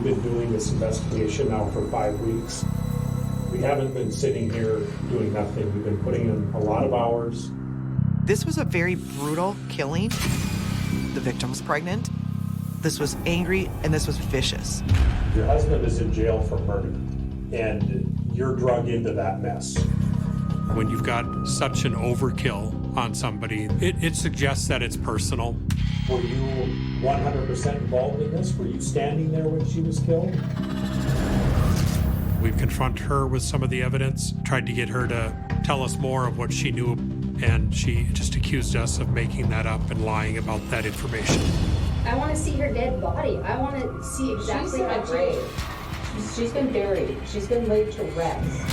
we've been doing this investigation now for 5 weeks. We haven't been sitting here doing nothing. We've been putting in a lot of hours. This was a very brutal killing. The victim was pregnant. This was angry, and this was vicious. Your husband is in jail for murder, and you're drug into that mess. When you've got such an overkill on somebody, it suggests that it's personal. Were you 100% involved in this? Were you standing there when she was killed? We've confronted her with some of the evidence, tried to get her to tell us more of what she knew, and she just accused us of making that up and lying about that information. I want to see her dead body. I want to see exactly how grave. She's been buried. She's been laid to rest.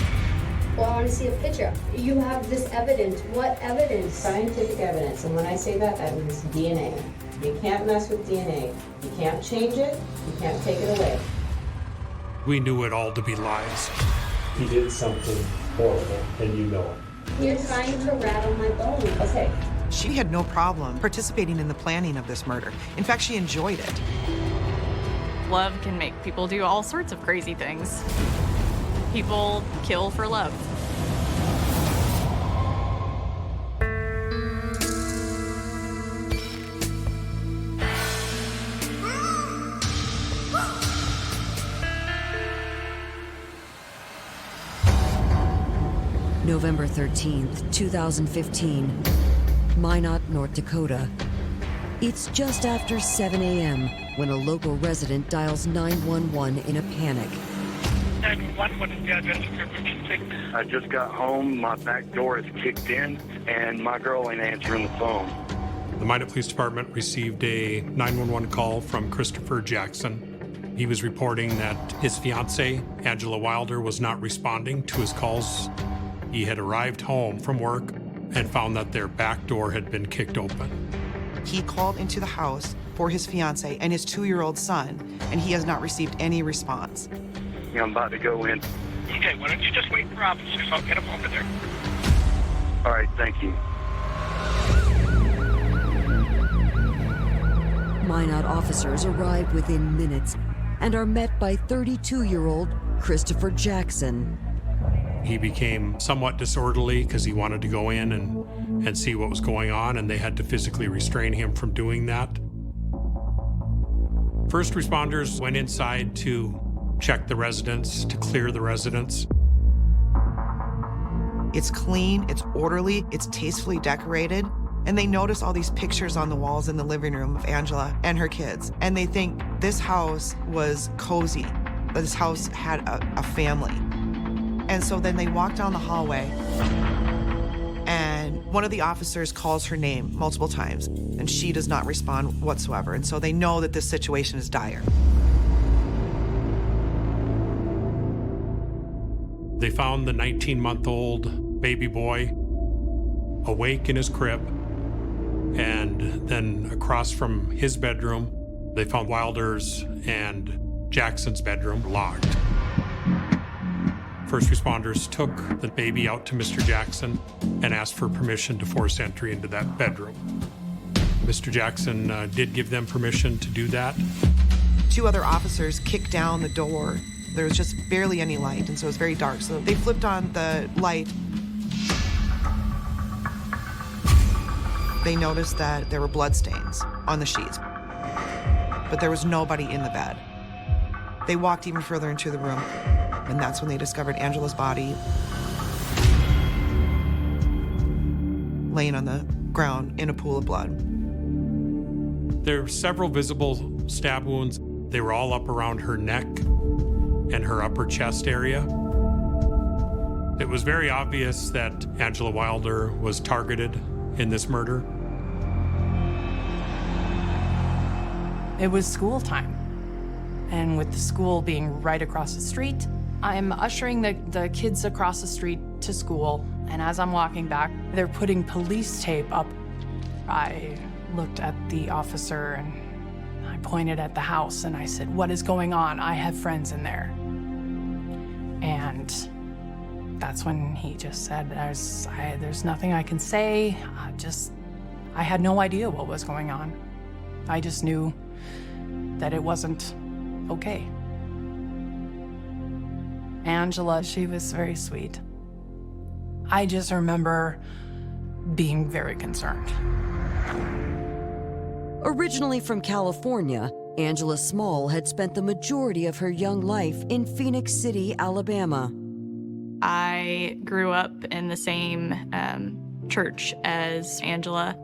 Well, I want to see a picture. You have this evidence. What evidence? Scientific evidence. And when I say that, that means DNA. You can't mess with DNA. You can't change it. You can't take it away. We knew it all to be lies. He did something horrible, and you know it. You're trying to rattle my bones. Okay. She had no problem participating in the planning of this murder. In fact, she enjoyed it. Love can make people do all sorts of crazy things. People kill for love. November 13th, 2015, Minot, North Dakota. It's just after 7 a.m. when a local resident dials 911 in a panic. 911, what is the address of your emergency? I just got home, my back door is kicked in, and my girl ain't answering the phone. The Minot Police Department received a 911 call from Christopher Jackson. He was reporting that his fiancée, Angela Wilder, was not responding to his calls. He had arrived home from work and found that their back door had been kicked open. He called into the house for his fiancée and his 2-year-old son, and he has not received any response. Yeah, I'm about to go in. Okay, why don't you just wait for officers? I'll get them over there. All right, thank you. Minot officers arrive within minutes and are met by 32-year-old Christopher Jackson. He became somewhat disorderly because he wanted to go in and see what was going on, and they had to physically restrain him from doing that. First responders went inside to check the residence, to clear the residence. It's clean, it's orderly, it's tastefully decorated, and they notice all these pictures on the walls in the living room of Angela and her kids, and they think this house was cozy, that this house had a family. And so then they walk down the hallway, and one of the officers calls her name multiple times, and she does not respond whatsoever. And so they know that this situation is dire. They found the 19-month-old baby boy awake in his crib, and then across from his bedroom, they found Wilder's and Jackson's bedroom locked. First responders took the baby out to Mr. Jackson and asked for permission to force entry into that bedroom. Mr. Jackson did give them permission to do that. 2 other officers kicked down the door. There was just barely any light, and so it was very dark. So they flipped on the light. They noticed that there were bloodstains on the sheets, but there was nobody in the bed. They walked even further into the room, and that's when they discovered Angela's body laying on the ground in a pool of blood. There were several visible stab wounds. They were all up around her neck and her upper chest area. It was very obvious that Angela Wilder was targeted in this murder. It was school time. And with the school being right across the street, I'm ushering the kids across the street to school. And as I'm walking back, they're putting police tape up. I looked at the officer and I pointed at the house and I said, "What is going on? I have friends in there." And that's when he just said, there's nothing I can say. I had no idea what was going on. I just knew that it wasn't okay. Angela, she was very sweet. I just remember being very concerned. Originally from California, Angela Small had spent the majority of her young life in Phoenix City, Alabama. I grew up in the same church as Angela.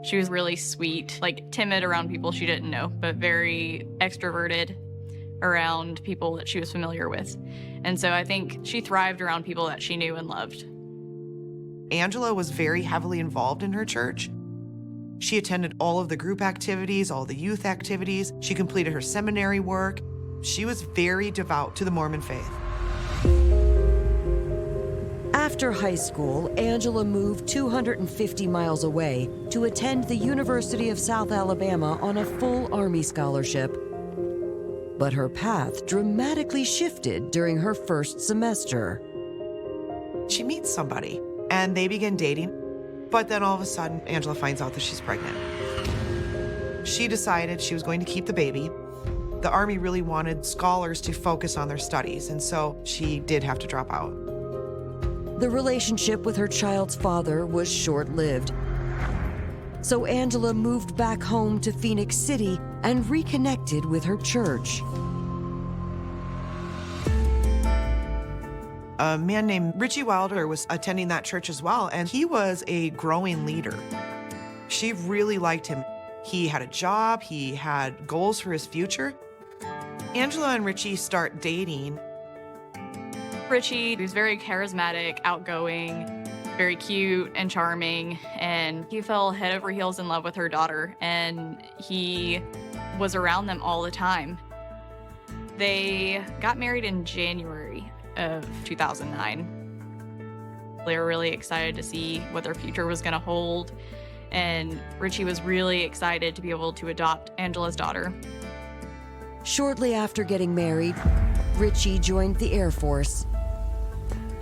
She was really sweet, like timid around people she didn't know, but very extroverted around people that she was familiar with. And so I think she thrived around people that she knew and loved. Angela was very heavily involved in her church. She attended all of the group activities, all the youth activities. She completed her seminary work. She was very devout to the Mormon faith. After high school, Angela moved 250 miles away to attend the University of South Alabama on a full Army scholarship. But her path dramatically shifted during her first semester. She meets somebody, and they begin dating. But then all of a sudden, Angela finds out that she's pregnant. She decided she was going to keep the baby. The Army really wanted scholars to focus on their studies, and so she did have to drop out. The relationship with her child's father was short-lived. So Angela moved back home to Phoenix City and reconnected with her church. A man named Richie Wilder was attending that church as well, and he was a growing leader. She really liked him. He had a job, he had goals for his future. Angela and Richie start dating. Richie was very charismatic, outgoing, very cute and charming, and he fell head over heels in love with her daughter, and he was around them all the time. They got married in January of 2009. They were really excited to see what their future was going to hold, and Richie was really excited to be able to adopt Angela's daughter. Shortly after getting married, Richie joined the Air Force.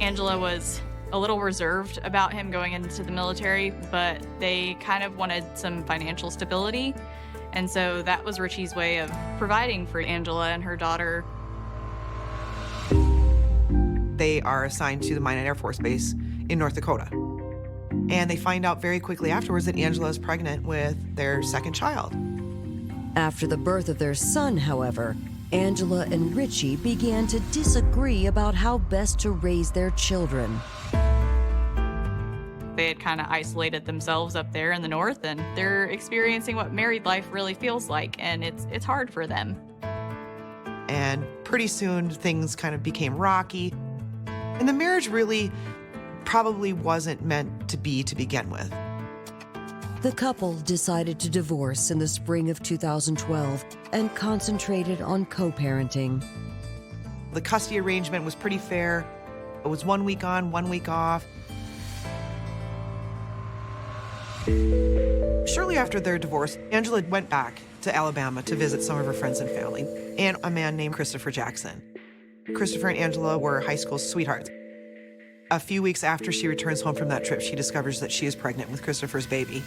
Angela was a little reserved about him going into the military, but they kind of wanted some financial stability. And so that was Richie's way of providing for Angela and her daughter. They are assigned to the Minot Air Force Base in North Dakota. And they find out very quickly afterwards that Angela is pregnant with their second child. After the birth of their son, however, Angela and Richie began to disagree about how best to raise their children. They had kind of isolated themselves up there in the north, and they're experiencing what married life really feels like, and it's hard for them. And pretty soon things kind of became rocky. And the marriage really probably wasn't meant to be to begin with. The couple decided to divorce in the spring of 2012 and concentrated on co-parenting. The custody arrangement was pretty fair. It was 1 week on, 1 week off. Shortly after their divorce, Angela went back to Alabama to visit some of her friends and family, and a man named Christopher Jackson. Christopher and Angela were high school sweethearts. A few weeks after she returns home from that trip, she discovers that she is pregnant with Christopher's baby.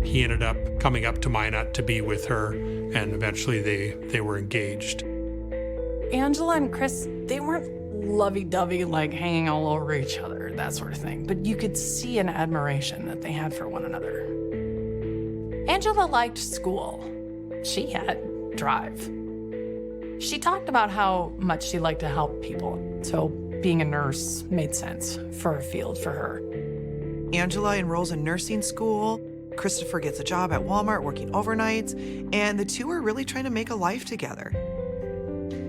He ended up coming up to Minot to be with her, and eventually they were engaged. Angela and Chris, they weren't lovey-dovey, like hanging all over each other, that sort of thing. But you could see an admiration that they had for one another. Angela liked school. She had drive. She talked about how much she liked to help people, so being a nurse made sense for a field for her. Angela enrolls in nursing school. Christopher gets a job at Walmart working overnights, and the two are really trying to make a life together.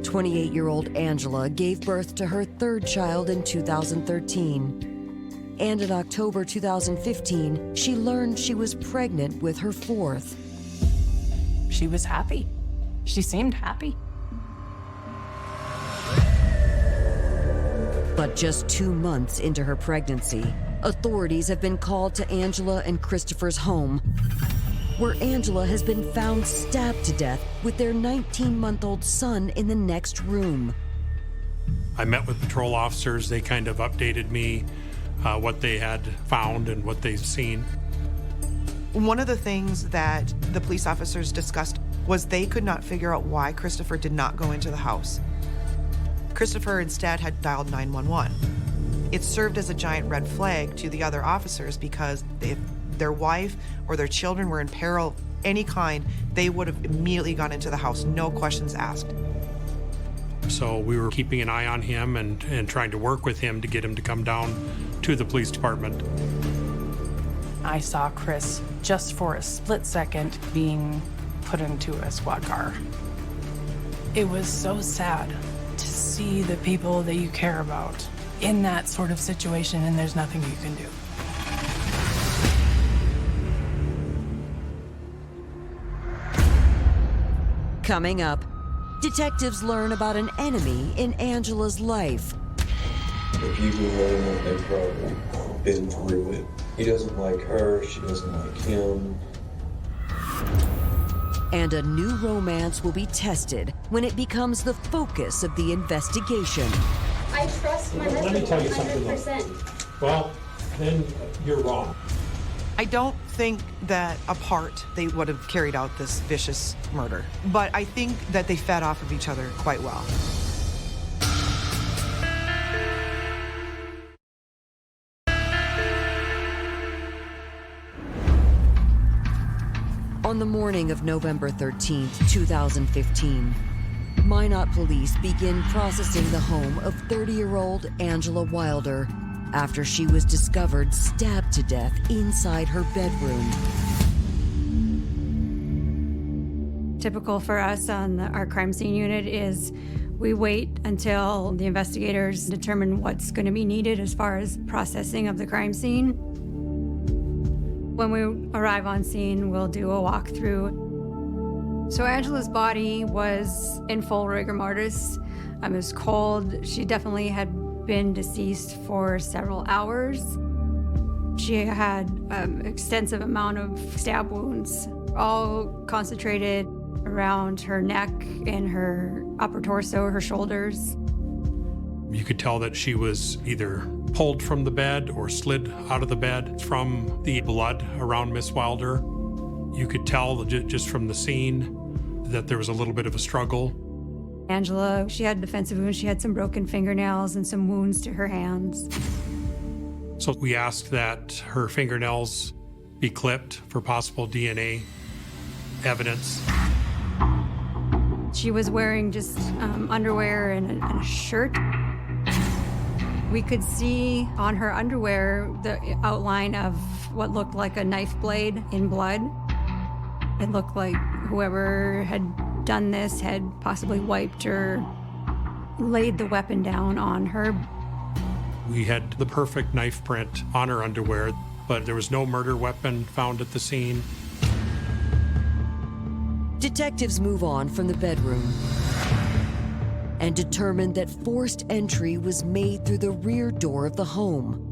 28-year-old Angela gave birth to her third child in 2013. And in October 2015, she learned she was pregnant with her fourth. She was happy. She seemed happy. But just 2 months into her pregnancy, authorities have been called to Angela and Christopher's home, where Angela has been found stabbed to death with their 19-month-old son in the next room. I met with patrol officers. They kind of updated me what they had found and what they've seen. One of the things that the police officers discussed was they could not figure out why Christopher did not go into the house. Christopher instead had dialed 911. It served as a giant red flag to the other officers because if their wife or their children were in peril of any kind, they would have immediately gone into the house, no questions asked. So we were keeping an eye on him and trying to work with him to get him to come down to the police department. I saw Chris just for a split second being put into a squad car. It was so sad to see the people that you care about in that sort of situation, and there's nothing you can do. Coming up, detectives learn about an enemy in Angela's life. If you go home, they've probably been through it. He doesn't like her, she doesn't like him. And a new romance will be tested when it becomes the focus of the investigation. I trust my Let husband me tell you something, though. 100%. Well, then you're wrong. I don't think that apart they would have carried out this vicious murder, but I think that they fed off of each other quite well. On the morning of November 13th, 2015, Minot police begin processing the home of 30-year-old Angela Wilder after she was discovered stabbed to death inside her bedroom. Typical for us on our crime scene unit is we wait until the investigators determine what's going to be needed as far as processing of the crime scene. When we arrive on scene, we'll do a walkthrough. So Angela's body was in full rigor mortis. It was cold. She definitely had been deceased for several hours. She had an extensive amount of stab wounds, all concentrated around her neck and her upper torso, her shoulders. You could tell that she was either pulled from the bed or slid out of the bed from the blood around Miss Wilder. You could tell just from the scene that there was a little bit of a struggle. Angela, she had defensive wounds. She had some broken fingernails and some wounds to her hands. So we asked that her fingernails be clipped for possible DNA evidence. She was wearing just underwear and a shirt. We could see on her underwear the outline of what looked like a knife blade in blood. It looked like whoever had done this had possibly wiped or laid the weapon down on her. We had the perfect knife print on her underwear, but there was no murder weapon found at the scene. Detectives move on from the bedroom and determined that forced entry was made through the rear door of the home.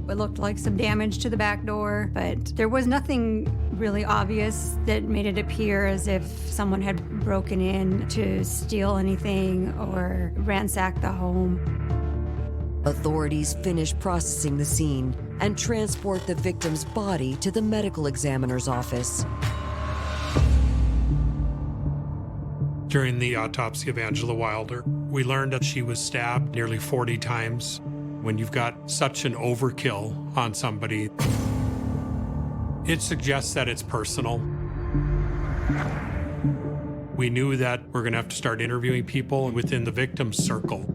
It looked like some damage to the back door, but there was nothing really obvious that made it appear as if someone had broken in to steal anything or ransack the home. Authorities finish processing the scene and transport the victim's body to the medical examiner's office. During the autopsy of Angela Wilder, we learned that she was stabbed nearly 40 times. When you've got such an overkill on somebody, it suggests that it's personal. We knew that we're going to have to start interviewing people within the victim's circle.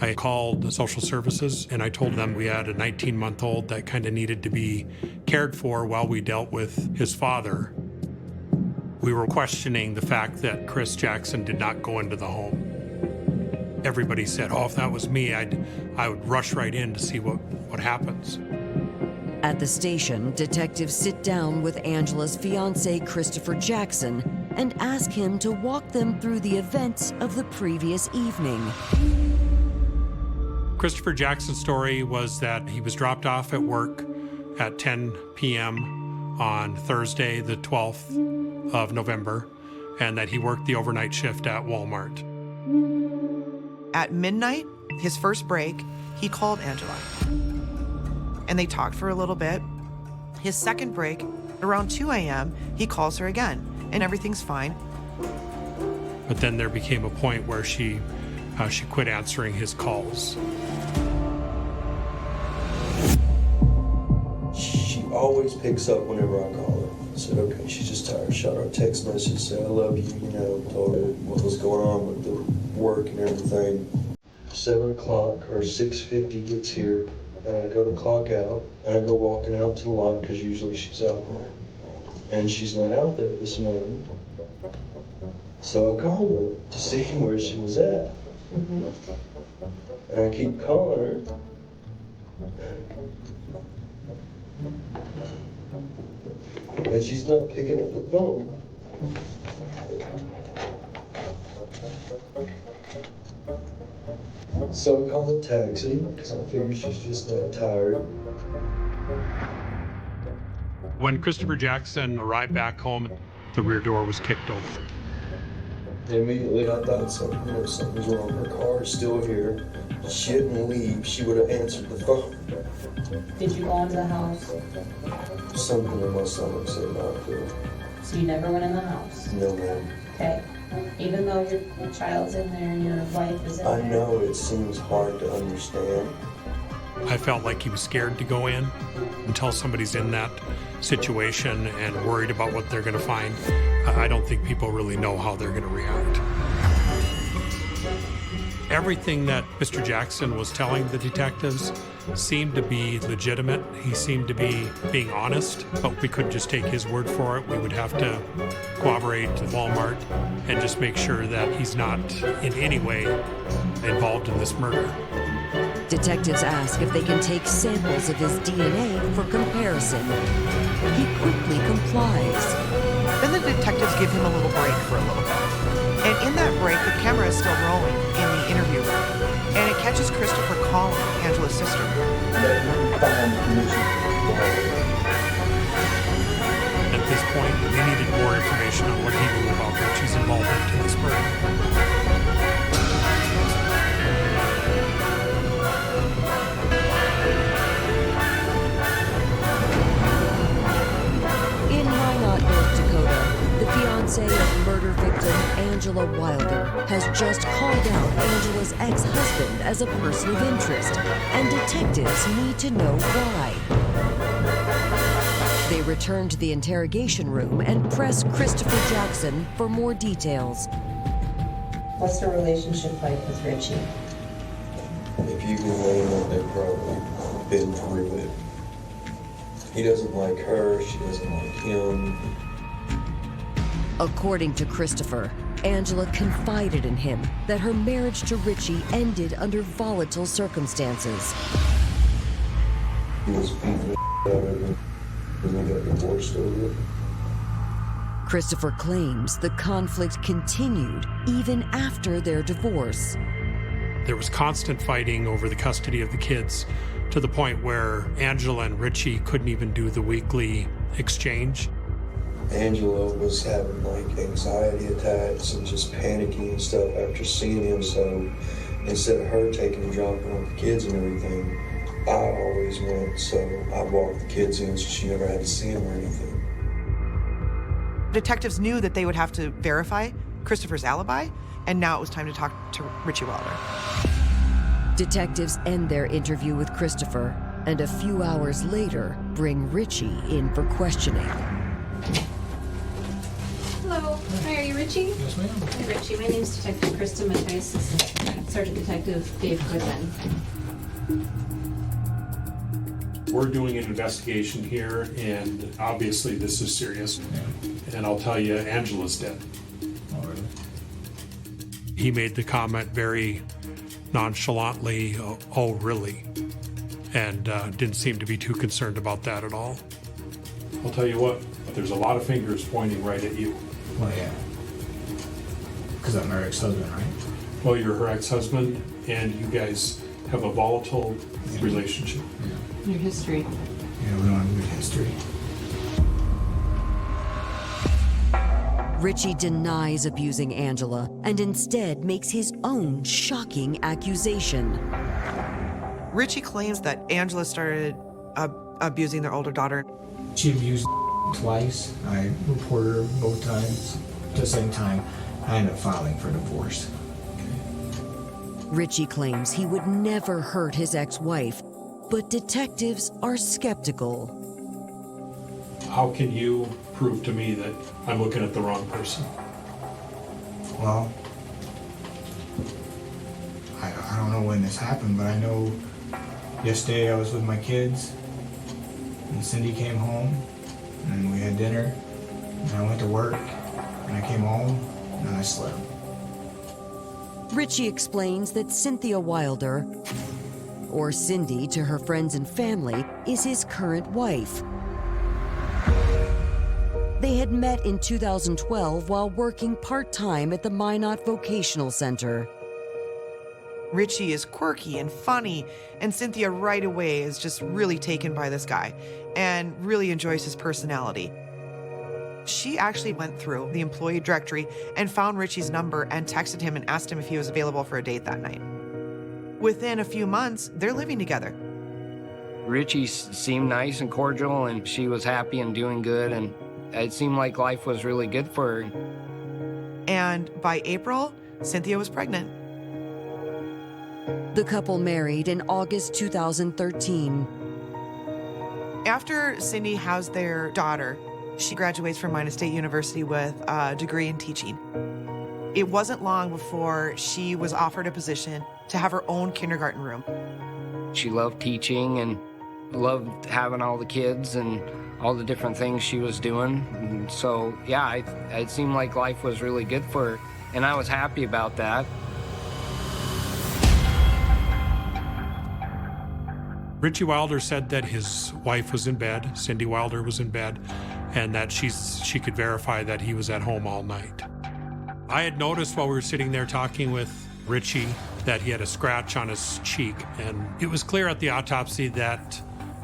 I called the social services and I told them we had a 19-month-old that kind of needed to be cared for while we dealt with his father. We were questioning the fact that Chris Jackson did not go into the home. Everybody said, oh, if that was me, I would rush right in to see what happens. At the station, detectives sit down with Angela's fiance, Christopher Jackson, and ask him to walk them through the events of the previous evening. Christopher Jackson's story was that he was dropped off at work at 10 p.m. on Thursday, the 12th of November, and that he worked the overnight shift at Walmart. At midnight, his first break, he called Angela. And they talked for a little bit. His second break, around 2 a.m., he calls her again, and everything's fine. But then there became a point where she she quit answering his calls. She always picks up whenever I call her. I said, okay, she's just tired. Shot her a text message, said, I love you, told her what was going on with the work and everything. 7 o'clock or 6:50 gets here, and I go to clock out, and I go walking out to the lot, because usually she's out there. And she's not out there this morning. So I called her to see where she was at. And I keep calling her. And she's not picking up the phone. So I called a taxi, because I figured she's just that tired. When Christopher Jackson arrived back home, the rear door was kicked open. Immediately I thought something was wrong. Her car is still here. She didn't leave. She would have answered the phone. Did you go into the house? Something in my stomach said not to. So you never went in the house? No, ma'am. Okay. Even though your child's in there and your wife is in there? I know it seems hard to understand. I felt like he was scared to go in until somebody's in that situation and worried about what they're going to find. I don't think people really know how they're going to react. Everything that Mr. Jackson was telling the detectives seemed to be legitimate. He seemed to be being honest, but we couldn't just take his word for it. We would have to cooperate to Walmart and just make sure that he's not in any way involved in this murder. Detectives ask if they can take samples of his DNA for comparison. He quickly complies. Then the detectives give him a little break for a little bit. And in that break, the camera is still rolling in the interview room. And it catches Christopher calling Angela's sister. At this point, we needed more information on what he knew about Richie's involvement in this murder. In Minot, North Dakota, the fiancée of murder victim Angela Wilder has just called out Angela's ex-husband as a person of interest, and detectives need to know why. They return to the interrogation room and press Christopher Jackson for more details. What's the relationship like with Richie? If you can name it, they've probably been through it. He doesn't like her, she doesn't like him. According to Christopher, Angela confided in him that her marriage to Richie ended under volatile circumstances. He was beating the out of her, and they got divorced over it. Christopher claims the conflict continued even after their divorce. There was constant fighting over the custody of the kids to the point where Angela and Richie couldn't even do the weekly exchange. Angela was having like anxiety attacks and just panicking and stuff after seeing him, so instead of her taking and dropping off the kids and everything, I always went, so I walked the kids in so she never had to see him or anything. Detectives knew that they would have to verify Christopher's alibi, and now it was time to talk to Richie Wilder. Detectives end their interview with Christopher, and a few hours later bring Richie in for questioning. Hello. Hi, are you Richie? Yes, ma'am. Hi, Richie. My name's Detective Krista Mattias, Sergeant Detective Dave Goodman. We're doing an investigation here, and obviously this is serious. And I'll tell you, Angela's dead. Oh, really? He made the comment very nonchalantly, oh, really? And didn't seem to be too concerned about that at all. I'll tell you what, there's a lot of fingers pointing right at you. Well, yeah. Because I'm her ex-husband, right? Well, you're her ex-husband, and you guys have a volatile relationship. Yeah. Your history. Yeah, we don't have a good history. Richie denies abusing Angela and instead makes his own shocking accusation. Richie claims that Angela started abusing their older daughter. She abused twice. I reported her both times. At the same time, I ended up filing for divorce. Richie claims he would never hurt his ex-wife, but detectives are skeptical. How can you prove to me that I'm looking at the wrong person? Well, I don't know when this happened, but I know yesterday I was with my kids, and Cindy came home, and we had dinner, and I went to work, and I came home, and then I slept. Richie explains that Cynthia Wilder, or Cindy to her friends and family, is his current wife. They had met in 2012 while working part-time at the Minot Vocational Center. Richie is quirky and funny, and Cynthia right away is just really taken by this guy and really enjoys his personality. She actually went through the employee directory and found Richie's number and texted him and asked him if he was available for a date that night. Within a few months, they're living together. Richie seemed nice and cordial, and she was happy and doing good, and it seemed like life was really good for her. And by April, Cynthia was pregnant. The couple married in August 2013. After Cindy has their daughter, she graduates from Minot State University with a degree in teaching. It wasn't long before she was offered a position to have her own kindergarten room. She loved teaching and loved having all the kids and all the different things she was doing. And so, yeah, it seemed like life was really good for her, and I was happy about that. Richie Wilder said that his wife was in bed, Cindy Wilder was in bed, and that she could verify that he was at home all night. I had noticed while we were sitting there talking with Richie that he had a scratch on his cheek, and it was clear at the autopsy that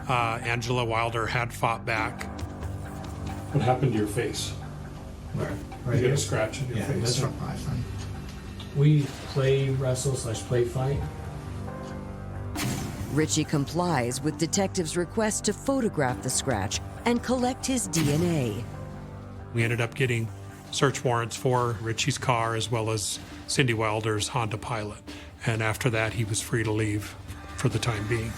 Angela Wilder had fought back. What happened to your face? Right You here? got a scratch on your Yeah, face. that's from my son. We play wrestle/play fight. Richie complies with detectives' request to photograph the scratch and collect his DNA. We ended up getting search warrants for Richie's car as well as Cindy Wilder's Honda Pilot. And after that, he was free to leave for the time being.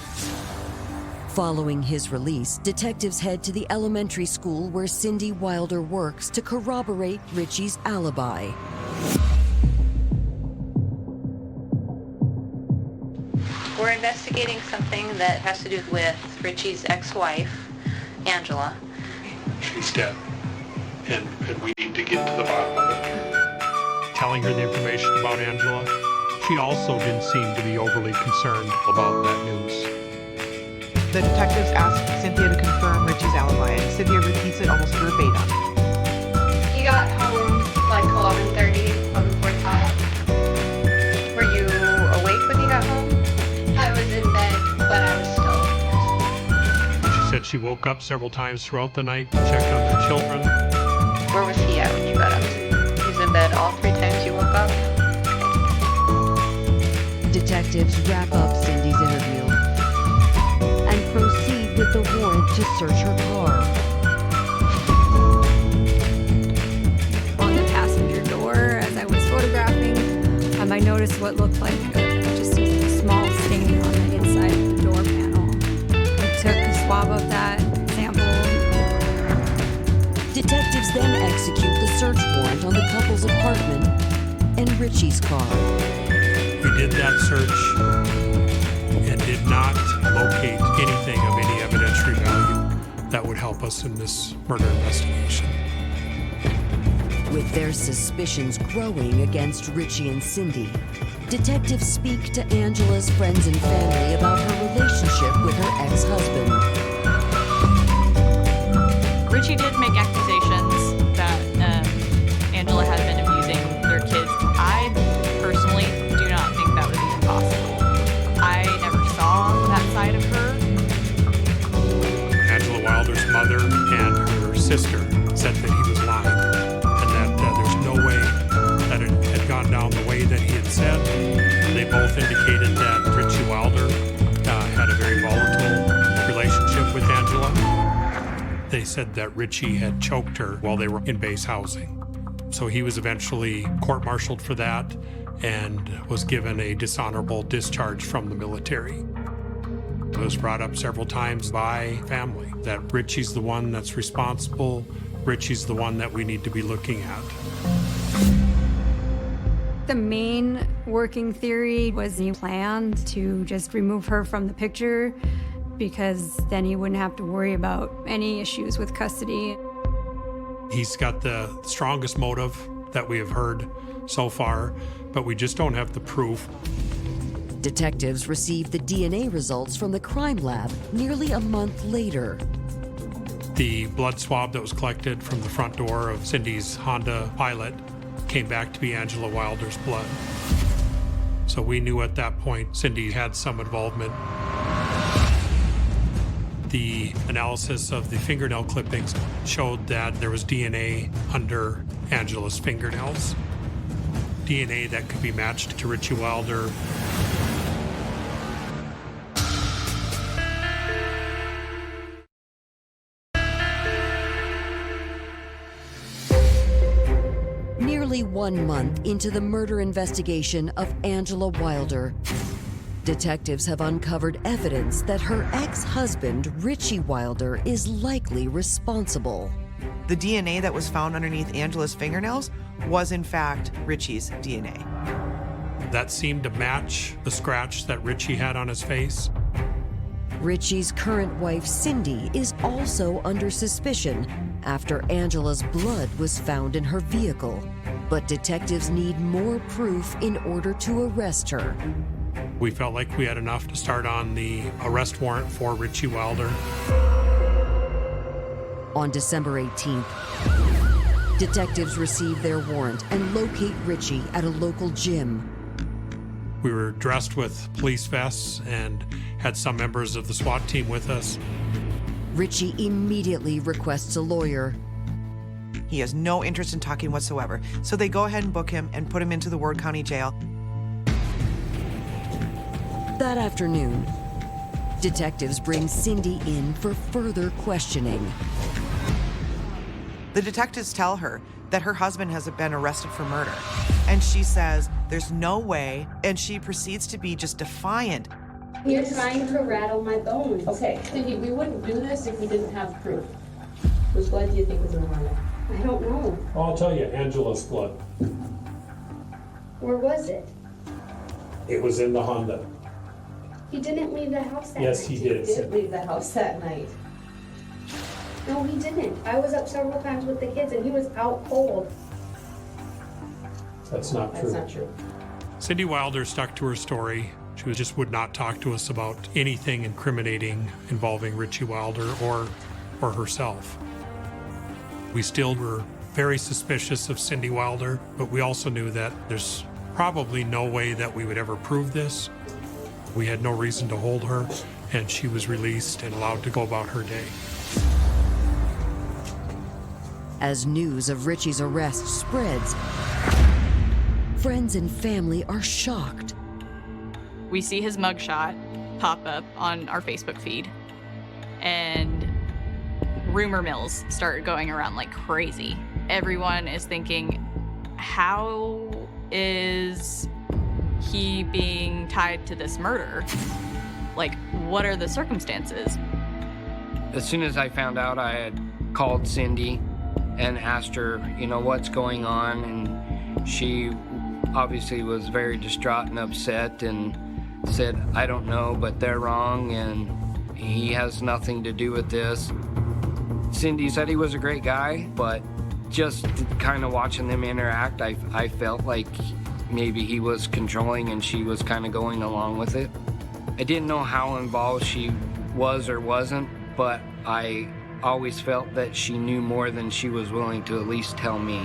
Following his release, detectives head to the elementary school where Cindy Wilder works to corroborate Richie's alibi. We're investigating something that has to do with Richie's ex-wife, Angela. She's dead. And we need to get to the bottom of it. Telling her the information about Angela, she also didn't seem to be overly concerned about that news. The detectives asked Cynthia to confirm Richie's alibi, and Cynthia repeats it almost verbatim. He got home like 11:30, 11:45. Were you awake when he got home? I was in bed, but I was still. She said she woke up several times throughout the night, checked on their children. Where was he at when you got up? He was in bed all 3 times you woke up? Detectives wrap up Cindy's interview and proceed with the warrant to search her car. On the passenger door, as I was photographing, I noticed what looked like just a small stain on the inside of the door panel. I took a swab of that sample. Detectives then execute the search warrant on the couple's apartment and Richie's car. We did that search and did not locate anything of any evidentiary value that would help us in this murder investigation. With their suspicions growing against Richie and Cindy, detectives speak to Angela's friends and family about her relationship with her ex-husband. Richie did make accusations that Angela had been abusing their kids. I personally do not think that was even possible. I never saw that side of her. Angela Wilder's mother and her sister said that he was lying and that there's no way that it had gone down the way that he had said. They both indicated that Richie Wilder had a very volatile relationship with Angela. They said that Richie had choked her while they were in base housing. So he was eventually court-martialed for that and was given a dishonorable discharge from the military. It was brought up several times by family that Richie's the one that's responsible, Richie's the one that we need to be looking at. The main working theory was he planned to just remove her from the picture because then he wouldn't have to worry about any issues with custody. He's got the strongest motive that we have heard so far, but we just don't have the proof. Detectives received the DNA results from the crime lab nearly a month later. The blood swab that was collected from the front door of Cindy's Honda Pilot came back to be Angela Wilder's blood. So we knew at that point Cindy had some involvement. The analysis of the fingernail clippings showed that there was DNA under Angela's fingernails. DNA that could be matched to Richie Wilder. Nearly 1 month into the murder investigation of Angela Wilder, detectives have uncovered evidence that her ex-husband, Richie Wilder, is likely responsible. The DNA that was found underneath Angela's fingernails was in fact Richie's DNA. That seemed to match the scratch that Richie had on his face. Richie's current wife, Cindy, is also under suspicion after Angela's blood was found in her vehicle. But detectives need more proof in order to arrest her. We felt like we had enough to start on the arrest warrant for Richie Wilder. On December 18th, detectives receive their warrant and locate Richie at a local gym. We were dressed with police vests and had some members of the SWAT team with us. Richie immediately requests a lawyer. He has no interest in talking whatsoever, so they go ahead and book him and put him into the Ward County Jail. That afternoon, detectives bring Cindy in for further questioning. The detectives tell her that her husband has been arrested for murder, and she says there's no way, and she proceeds to be just defiant. You're trying to rattle my bones. Okay, Cindy, we wouldn't do this if we didn't have proof. Whose blood do you think was in the Honda? I don't know. I'll tell you, Angela's blood. Where was it? It was in the Honda. He didn't leave the house that night. Yes, he did. He did leave the house that night. No, he didn't. I was up several times with the kids and he was out cold. That's not true. That's not true. Cindy Wilder stuck to her story. She just would not talk to us about anything incriminating involving Richie Wilder or herself. We still were very suspicious of Cindy Wilder, but we also knew that there's probably no way that we would ever prove this. We had no reason to hold her, and she was released and allowed to go about her day. As news of Richie's arrest spreads, friends and family are shocked. We see his mugshot pop up on our Facebook feed, and rumor mills start going around like crazy. Everyone is thinking, how is he being tied to this murder? Like, what are the circumstances? As soon as I found out, I had called Cindy and asked her, what's going on, and she obviously was very distraught and upset and said, I don't know, but they're wrong, and he has nothing to do with this. Cindy said he was a great guy, but just kind of watching them interact, I felt like maybe he was controlling and she was kind of going along with it. I didn't know how involved she was or wasn't, but I always felt that she knew more than she was willing to at least tell me.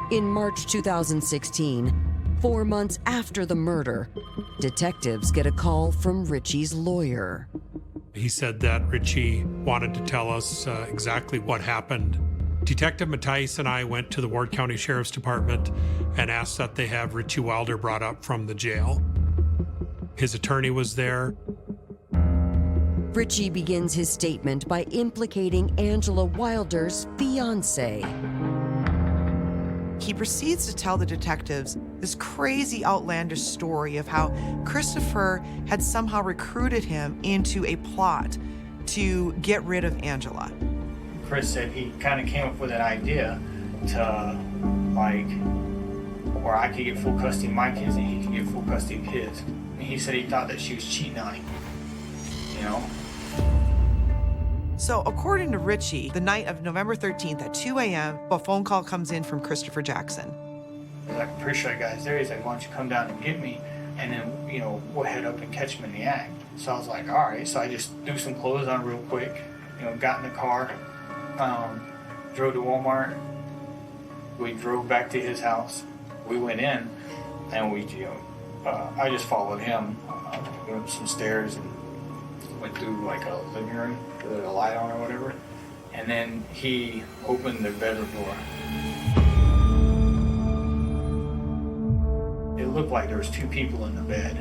In March 2016, 4 months after the murder, detectives get a call from Richie's lawyer. He said that Richie wanted to tell us exactly what happened. Detective Mattias and I went to the Ward County Sheriff's Department and asked that they have Richie Wilder brought up from the jail. His attorney was there. Richie begins his statement by implicating Angela Wilder's fiancé. he proceeds to tell the detectives this crazy, outlandish story of how Christopher had somehow recruited him into a plot to get rid of Angela. Chris said he kind of came up with an idea to, like, where I could get full custody of my kids and he could get full custody of his. And he said he thought that she was cheating on him, you know? So according to Richie, the night of November 13th at 2 a.m., a phone call comes in from Christopher Jackson. He's like, I'm pretty sure that guy's there. He's like, why don't you come down and get me? And then, you know, we'll head up and catch him in the act. So I was like, all right. So I just threw some clothes on real quick, you know, got in the car, drove to Walmart. We drove back to his house. We went in and we, you know, I just followed him. We went up some stairs and went through like a living room with a light on or whatever. And then he opened the bedroom door. It looked like there was two people in the bed.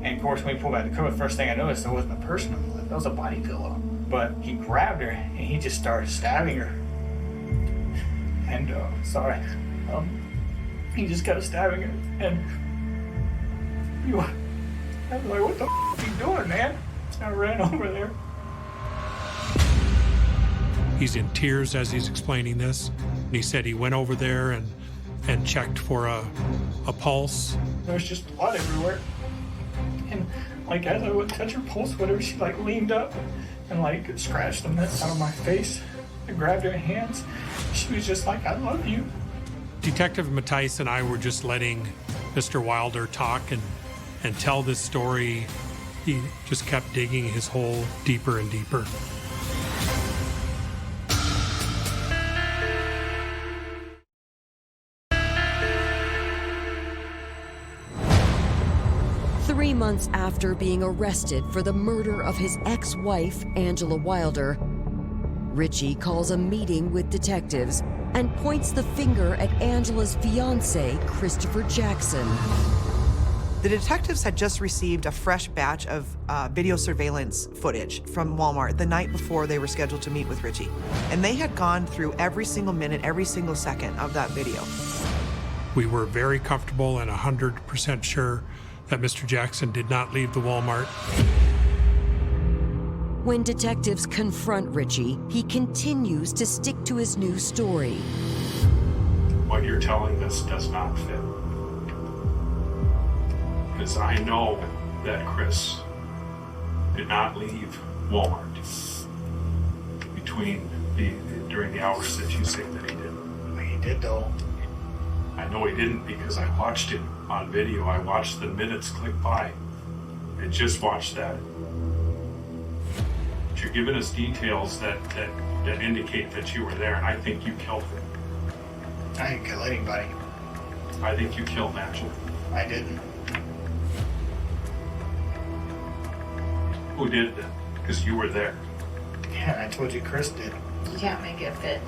And of course, when we pulled back the cover, the first thing I noticed, there wasn't a person on the left. That was a body pillow. But he grabbed her and he just started stabbing her. And, he just kept stabbing her. And I was like, what the f*** are you doing, man? I ran over there. He's in tears as he's explaining this. And he said he went over there and checked for a pulse. There was just blood everywhere. And like as I would touch her pulse, whatever, she like leaned up and like scratched the mess out of my face. I grabbed her hands. She was just like, I love you. Detective Matthijs and I were just letting Mr. Wilder talk and tell this story. He just kept digging his hole deeper and deeper. Three months after being arrested for the murder of his ex-wife, Angela Wilder, Richie calls a meeting with detectives and points the finger at Angela's fiancé, Christopher Jackson. The detectives had just received a fresh batch of video surveillance footage from Walmart the night before they were scheduled to meet with Richie. And they had gone through every single minute, every single second of that video. We were very comfortable and 100% sure that Mr. Jackson did not leave the Walmart. When detectives confront Richie, he continues to stick to his new story. What you're telling us does not fit. Because I know that Chris did not leave Walmart during the hours that you say that he did. He did though. I know he didn't because I watched him on video. I watched the minutes click by. I just watched that. But you're giving us details that indicate that you were there, and I think you killed him. I didn't kill anybody. I think you killed Angela. I didn't. Who did then? Because you were there. Yeah, I told you Chris did. You can't make it fit.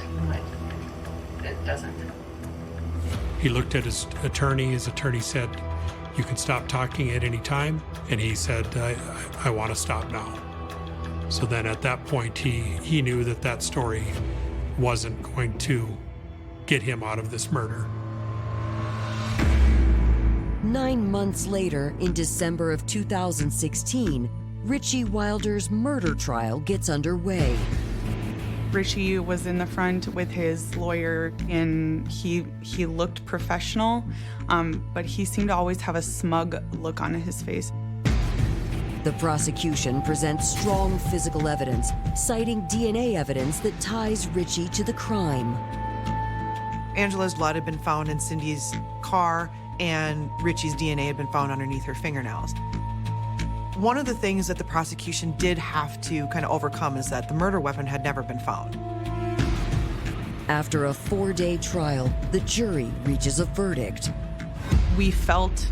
It doesn't. He looked at his attorney. His attorney said, you can stop talking at any time. And he said, I want to stop now. So then at that point, he knew that story wasn't going to get him out of this murder. 9 months later, in December of 2016, Richie Wilder's murder trial gets underway. Richie was in the front with his lawyer, and he looked professional, but he seemed to always have a smug look on his face. The prosecution presents strong physical evidence, citing DNA evidence that ties Richie to the crime. Angela's blood had been found in Cindy's car, and Richie's DNA had been found underneath her fingernails. One of the things that the prosecution did have to kind of overcome is that the murder weapon had never been found. After a 4-day trial, the jury reaches a verdict. We felt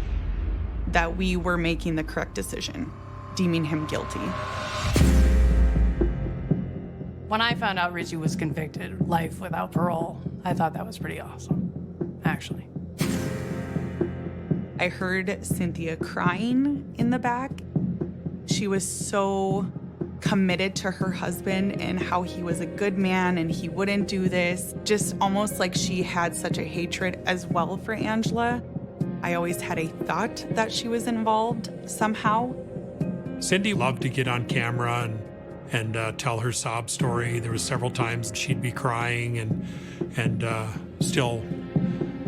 that we were making the correct decision, deeming him guilty. When I found out Richie was convicted, life without parole, I thought that was pretty awesome, actually. I heard Cynthia crying in the back. She was so committed to her husband and how he was a good man and he wouldn't do this. Just almost like she had such a hatred as well for Angela. I always had a thought that she was involved somehow. Cindy loved to get on camera and tell her sob story. There was several times she'd be crying and still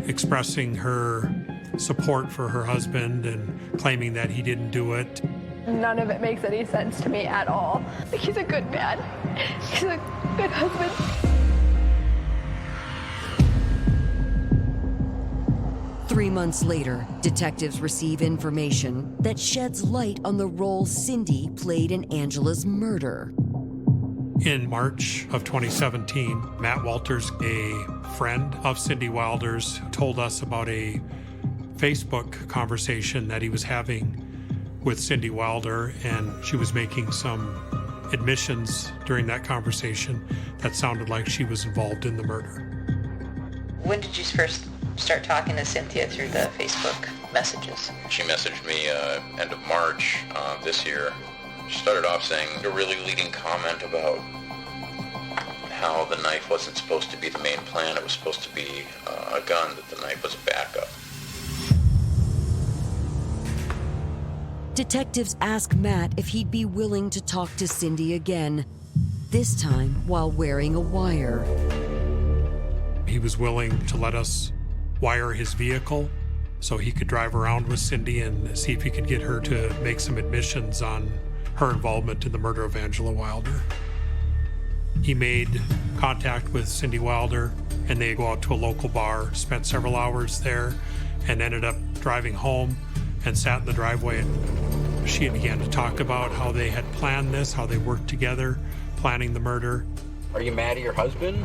expressing her support for her husband and claiming that he didn't do it. None of it makes any sense to me at all. He's a good man. He's a good husband. Three months later, detectives receive information that sheds light on the role Cindy played in Angela's murder. In March of 2017, Matt Walters, a friend of Cindy Wilder's, told us about a Facebook conversation that he was having with Cindy Wilder, and she was making some admissions during that conversation that sounded like she was involved in the murder. When did you first start talking to Cynthia through the Facebook messages? She messaged me end of March this year. She started off saying a really leading comment about how the knife wasn't supposed to be the main plan. It was supposed to be a gun, that the knife was a backup. Detectives ask Matt if he'd be willing to talk to Cindy again, this time while wearing a wire. He was willing to let us wire his vehicle so he could drive around with Cindy and see if he could get her to make some admissions on her involvement in the murder of Angela Wilder. He made contact with Cindy Wilder, and they go out to a local bar, spent several hours there, and ended up driving home and sat in the driveway. And she began to talk about how they had planned this, how they worked together, planning the murder. Are you mad at your husband?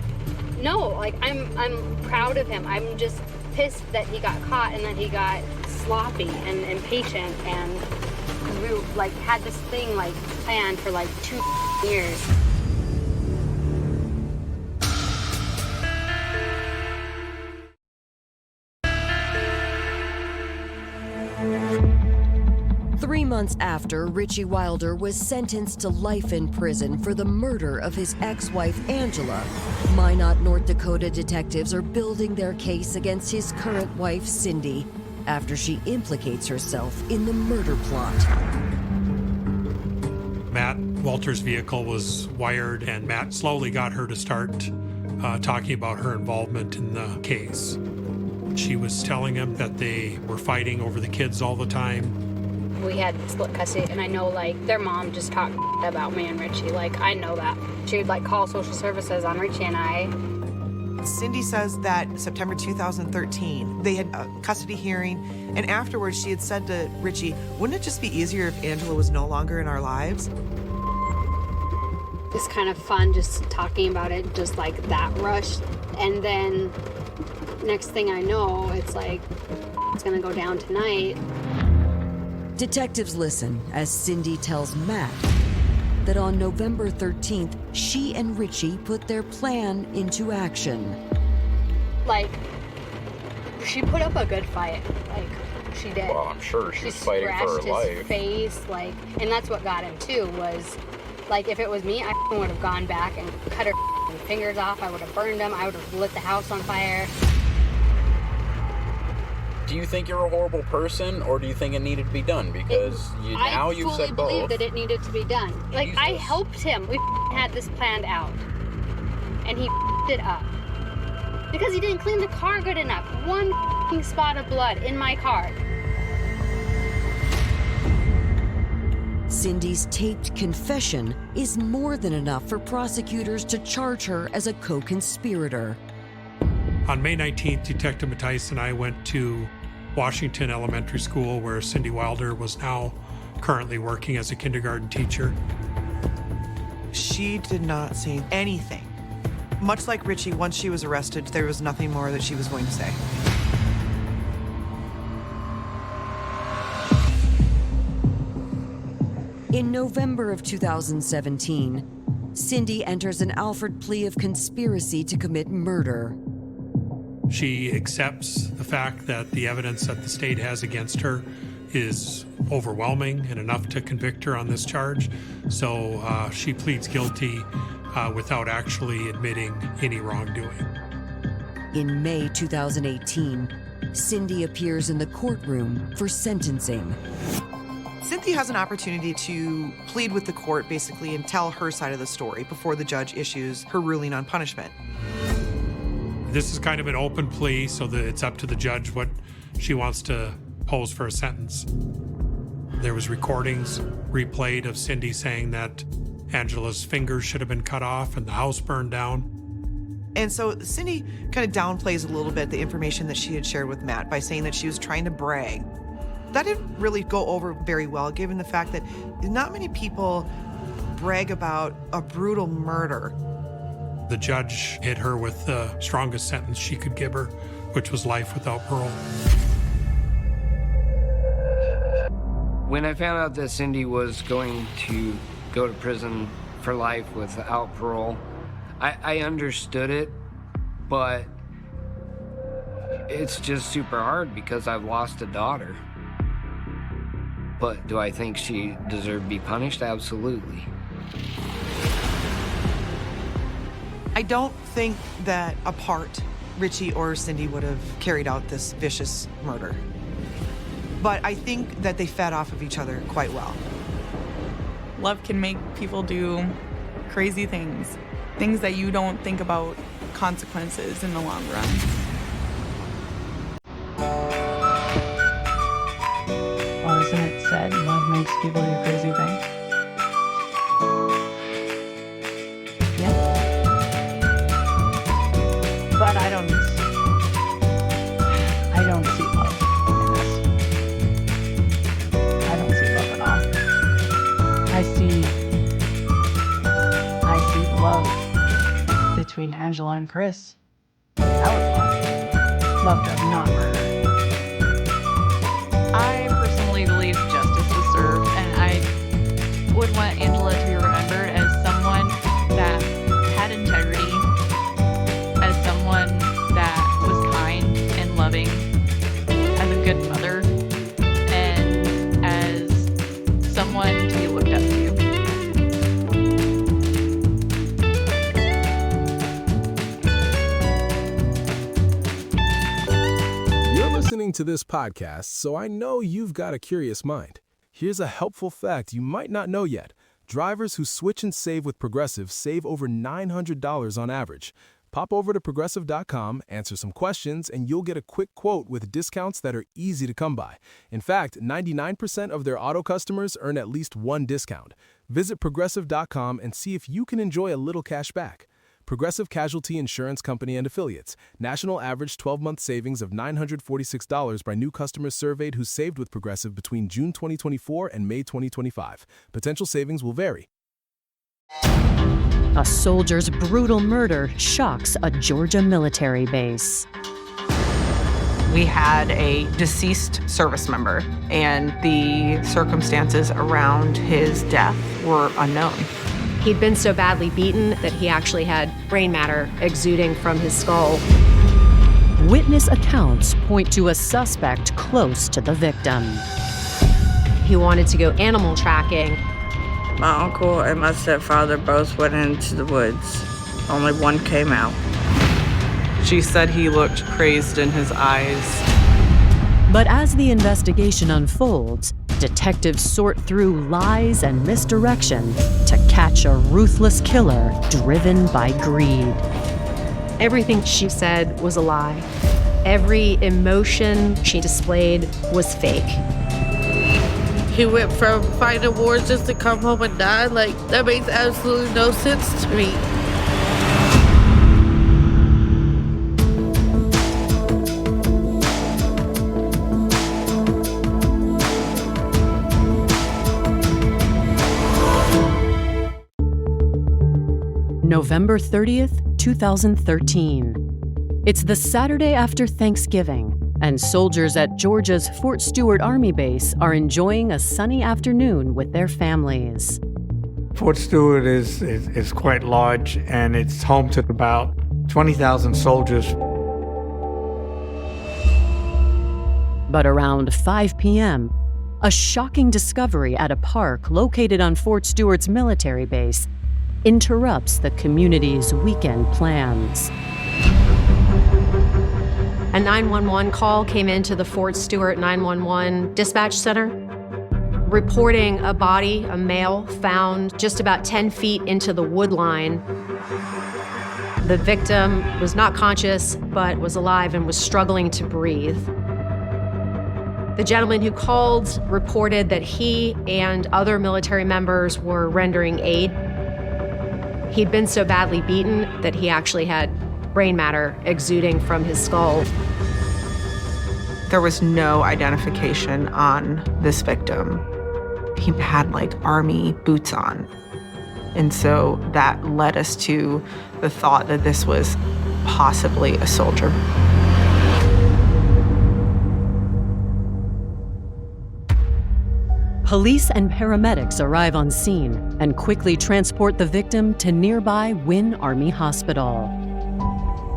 No, like I'm proud of him. I'm just pissed that he got caught and that he got sloppy and impatient, and we like had this thing like planned for like 2 years. Three months after, Richie Wilder was sentenced to life in prison for the murder of his ex-wife, Angela. Minot, North Dakota detectives are building their case against his current wife, Cindy, after she implicates herself in the murder plot. Matt Walter's vehicle was wired, and Matt slowly got her to start talking about her involvement in the case. She was telling him that they were fighting over the kids all the time. We had split custody, and I know like their mom just talked about me and Richie. Like I know that. She would like call social services on Richie and I. Cindy says that September 2013, they had a custody hearing, and afterwards she had said to Richie, wouldn't it just be easier if Angela was no longer in our lives? It's kind of fun just talking about it, just like that rush. And then next thing I know, it's like, it's gonna go down tonight. Detectives listen as Cindy tells Matt that on November 13th, she and Richie put their plan into action. Like, she put up a good fight. Like, she did. Well, I'm sure she was fighting for her scratched life. his face, like, and that's what got him too, was, like, if it was me, I would have gone back and cut her fingers off. I would have burned them. I would have lit the house on fire. Do you think you're a horrible person, or do you think it needed to be done? Because now you've said both. I fully believe that it needed to be done. Like, I helped him. We had this planned out. And he it up. Because he didn't clean the car good enough. One spot of blood in my car. Cindy's taped confession is more than enough for prosecutors to charge her as a co-conspirator. On May 19th, Detective Mattice and I went to Washington Elementary School, where Cindy Wilder was now currently working as a kindergarten teacher. She did not say anything. Much like Richie, once she was arrested, there was nothing more that she was going to say. In November of 2017, Cindy enters an Alford plea of conspiracy to commit murder. She accepts the fact that the evidence that the state has against her is overwhelming and enough to convict her on this charge. So she pleads guilty without actually admitting any wrongdoing. In May 2018, Cindy appears in the courtroom for sentencing. Cynthia has an opportunity to plead with the court, basically, and tell her side of the story before the judge issues her ruling on punishment. This is kind of an open plea, so that it's up to the judge what she wants to pose for a sentence. There was recordings replayed of Cindy saying that Angela's fingers should have been cut off and the house burned down. And so Cindy kind of downplays a little bit the information that she had shared with Matt by saying that she was trying to brag. That didn't really go over very well, given the fact that not many people brag about a brutal murder. The judge hit her with the strongest sentence she could give her, which was life without parole. When I found out that Cindy was going to go to prison for life without parole, I understood it, but it's just super hard because I've lost a daughter. But do I think she deserved to be punished? Absolutely. I don't think that apart, Richie or Cindy would have carried out this vicious murder. But I think that they fed off of each other quite well. Love can make people do crazy things that you don't think about consequences in the long run. Well, isn't it said, love makes people do crazy things? Yeah. But I don't see love in this. I don't see love at all. I see love between Angela and Chris. That was love. Love does not murder. I personally believe justice is served, and I would want Angela to be remembered as someone that had integrity, as someone that was kind and loving, as a good mother, and as someone to be looked up to. Listening to this podcast, so I know you've got a curious mind. Here's a helpful fact you might not know yet. Drivers who switch and save with Progressive save over $900 on average. Pop over to Progressive.com, answer some questions, and you'll get a quick quote with discounts that are easy to come by. In fact, 99% of their auto customers earn at least one discount. Visit Progressive.com and see if you can enjoy a little cash back. Progressive Casualty Insurance Company and Affiliates. National average 12-month savings of $946 by new customers surveyed who saved with Progressive between June 2024 and May 2025. Potential savings will vary. A soldier's brutal murder shocks a Georgia military base. We had a deceased service member, and the circumstances around his death were unknown. He'd been so badly beaten that he actually had brain matter exuding from his skull. Witness accounts point to a suspect close to the victim. He wanted to go animal tracking. My uncle and my stepfather both went into the woods. Only one came out. She said he looked crazed in his eyes. But as the investigation unfolds, detectives sort through lies and misdirection to catch a ruthless killer driven by greed. Everything she said was a lie. Every emotion she displayed was fake. He went from fighting wars just to come home and die? Like, that makes absolutely no sense to me. November 30th, 2013. It's the Saturday after Thanksgiving, and soldiers at Georgia's Fort Stewart Army Base are enjoying a sunny afternoon with their families. Fort Stewart is quite large, and it's home to about 20,000 soldiers. But around 5 p.m., a shocking discovery at a park located on Fort Stewart's military base interrupts the community's weekend plans. A 911 call came into the Fort Stewart 911 dispatch center, reporting a body, a male, found just about 10 feet into the wood line. The victim was not conscious, but was alive and was struggling to breathe. The gentleman who called reported that he and other military members were rendering aid. He'd been so badly beaten that he actually had brain matter exuding from his skull. There was no identification on this victim. He had like army boots on. And so that led us to the thought that this was possibly a soldier. Police and paramedics arrive on scene and quickly transport the victim to nearby Wynn Army Hospital.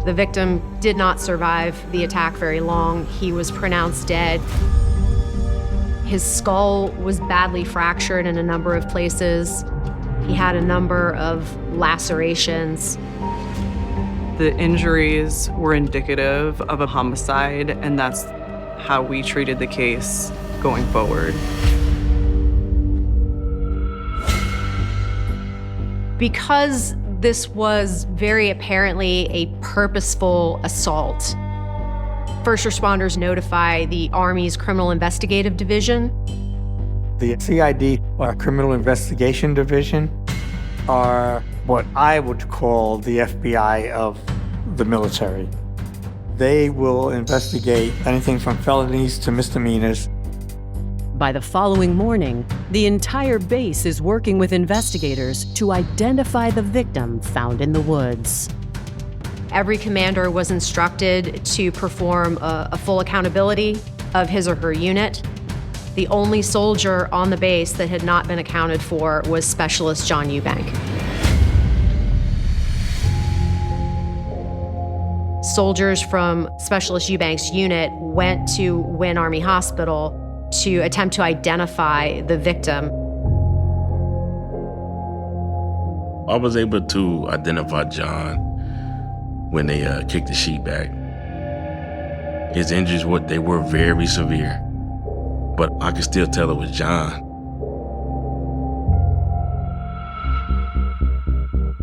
The victim did not survive the attack very long. He was pronounced dead. His skull was badly fractured in a number of places. He had a number of lacerations. The injuries were indicative of a homicide, and that's how we treated the case going forward. Because this was very apparently a purposeful assault, first responders notify the Army's Criminal Investigative Division. The CID, or Criminal Investigation Division, are what I would call the FBI of the military. They will investigate anything from felonies to misdemeanors. By the following morning, the entire base is working with investigators to identify the victim found in the woods. Every commander was instructed to perform a full accountability of his or her unit. The only soldier on the base that had not been accounted for was Specialist John Eubank. Soldiers from Specialist Eubank's unit went to Wynn Army Hospital to attempt to identify the victim. I was able to identify John when they kicked the sheet back. His injuries, they were very severe, but I could still tell it was John.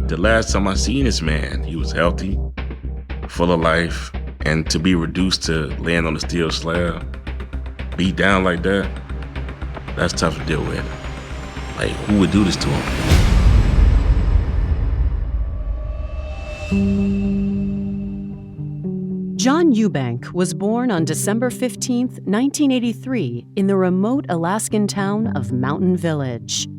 The last time I seen this man, he was healthy, full of life, and to be reduced to laying on a steel slab, beat down like that, that's tough to deal with. Like, who would do this to him? John Eubank was born on December 15, 1983, in the remote Alaskan town of Mountain Village.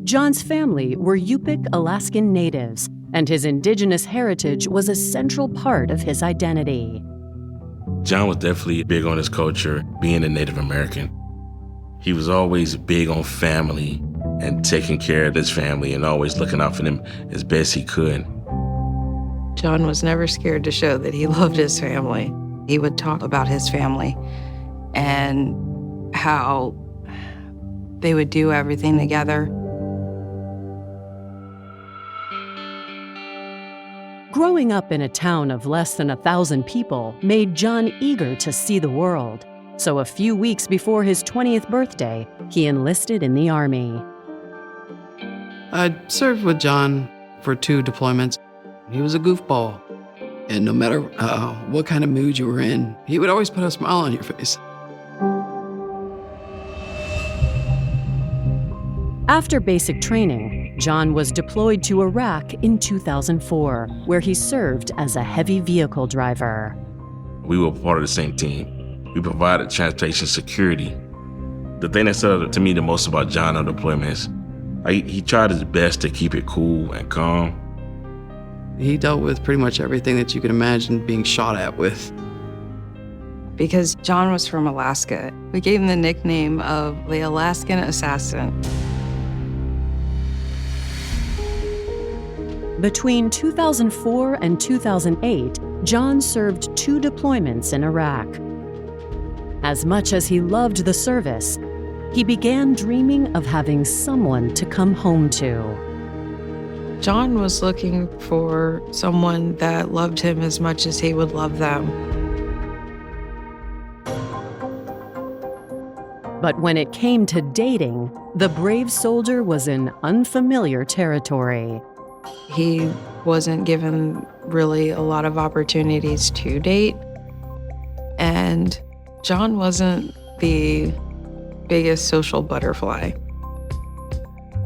John's family were Yupik Alaskan natives, and his indigenous heritage was a central part of his identity. John was definitely big on his culture, being a Native American. He was always big on family and taking care of his family and always looking out for them as best he could. John was never scared to show that he loved his family. He would talk about his family and how they would do everything together. Growing up in a town of less than 1,000 people made John eager to see the world. So a few weeks before his 20th birthday, he enlisted in the Army. I served with John for 2 deployments. He was a goofball. And no matter what kind of mood you were in, he would always put a smile on your face. After basic training, John was deployed to Iraq in 2004, where he served as a heavy vehicle driver. We were part of the same team. We provided transportation security. The thing that stood out to me the most about John on deployments, he tried his best to keep it cool and calm. He dealt with pretty much everything that you could imagine being shot at with. Because John was from Alaska, we gave him the nickname of the Alaskan Assassin. Between 2004 and 2008, John served 2 deployments in Iraq. As much as he loved the service, he began dreaming of having someone to come home to. John was looking for someone that loved him as much as he would love them. But when it came to dating, the brave soldier was in unfamiliar territory. He wasn't given really a lot of opportunities to date. And John wasn't the biggest social butterfly.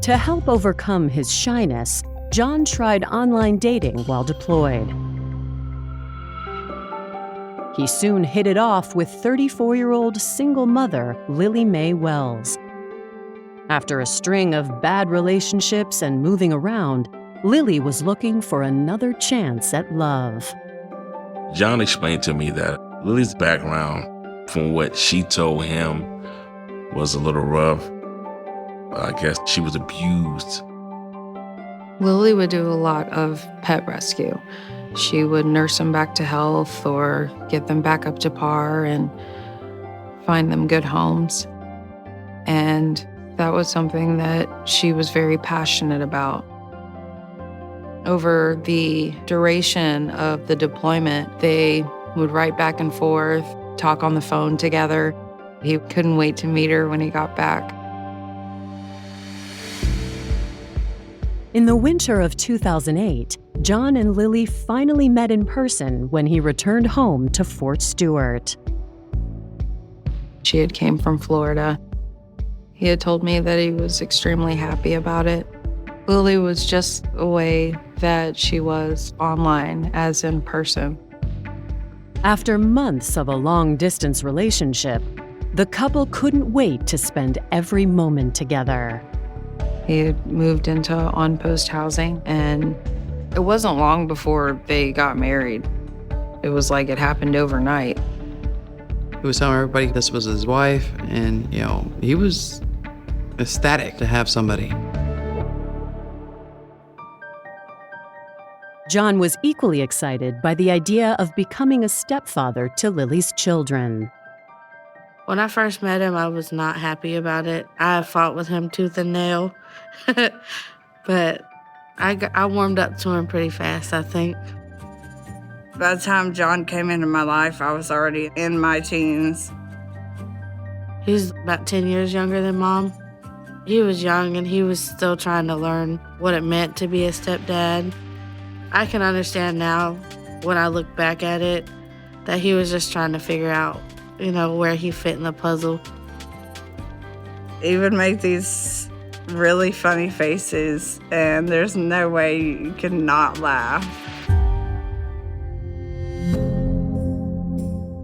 To help overcome his shyness, John tried online dating while deployed. He soon hit it off with 34-year-old single mother Lily Mae Wells. After a string of bad relationships and moving around, Lily was looking for another chance at love. John explained to me that Lily's background, from what she told him, was a little rough. I guess she was abused. Lily would do a lot of pet rescue. She would nurse them back to health or get them back up to par and find them good homes. And that was something that she was very passionate about. Over the duration of the deployment, they would write back and forth, talk on the phone together. He couldn't wait to meet her when he got back. In the winter of 2008, John and Lily finally met in person when he returned home to Fort Stewart. She had came from Florida. He had told me that he was extremely happy about it. Lily was just the way that she was online as in person. After months of a long-distance relationship, the couple couldn't wait to spend every moment together. He had moved into on-post housing, and it wasn't long before they got married. It was like it happened overnight. He was telling everybody this was his wife, and, he was ecstatic to have somebody. John was equally excited by the idea of becoming a stepfather to Lily's children. When I first met him, I was not happy about it. I fought with him tooth and nail. But I warmed up to him pretty fast, I think. By the time John came into my life, I was already in my teens. He's about 10 years younger than Mom. He was young and he was still trying to learn what it meant to be a stepdad. I can understand now, when I look back at it, that he was just trying to figure out, where he fit in the puzzle. He would make these really funny faces, and there's no way you can not laugh.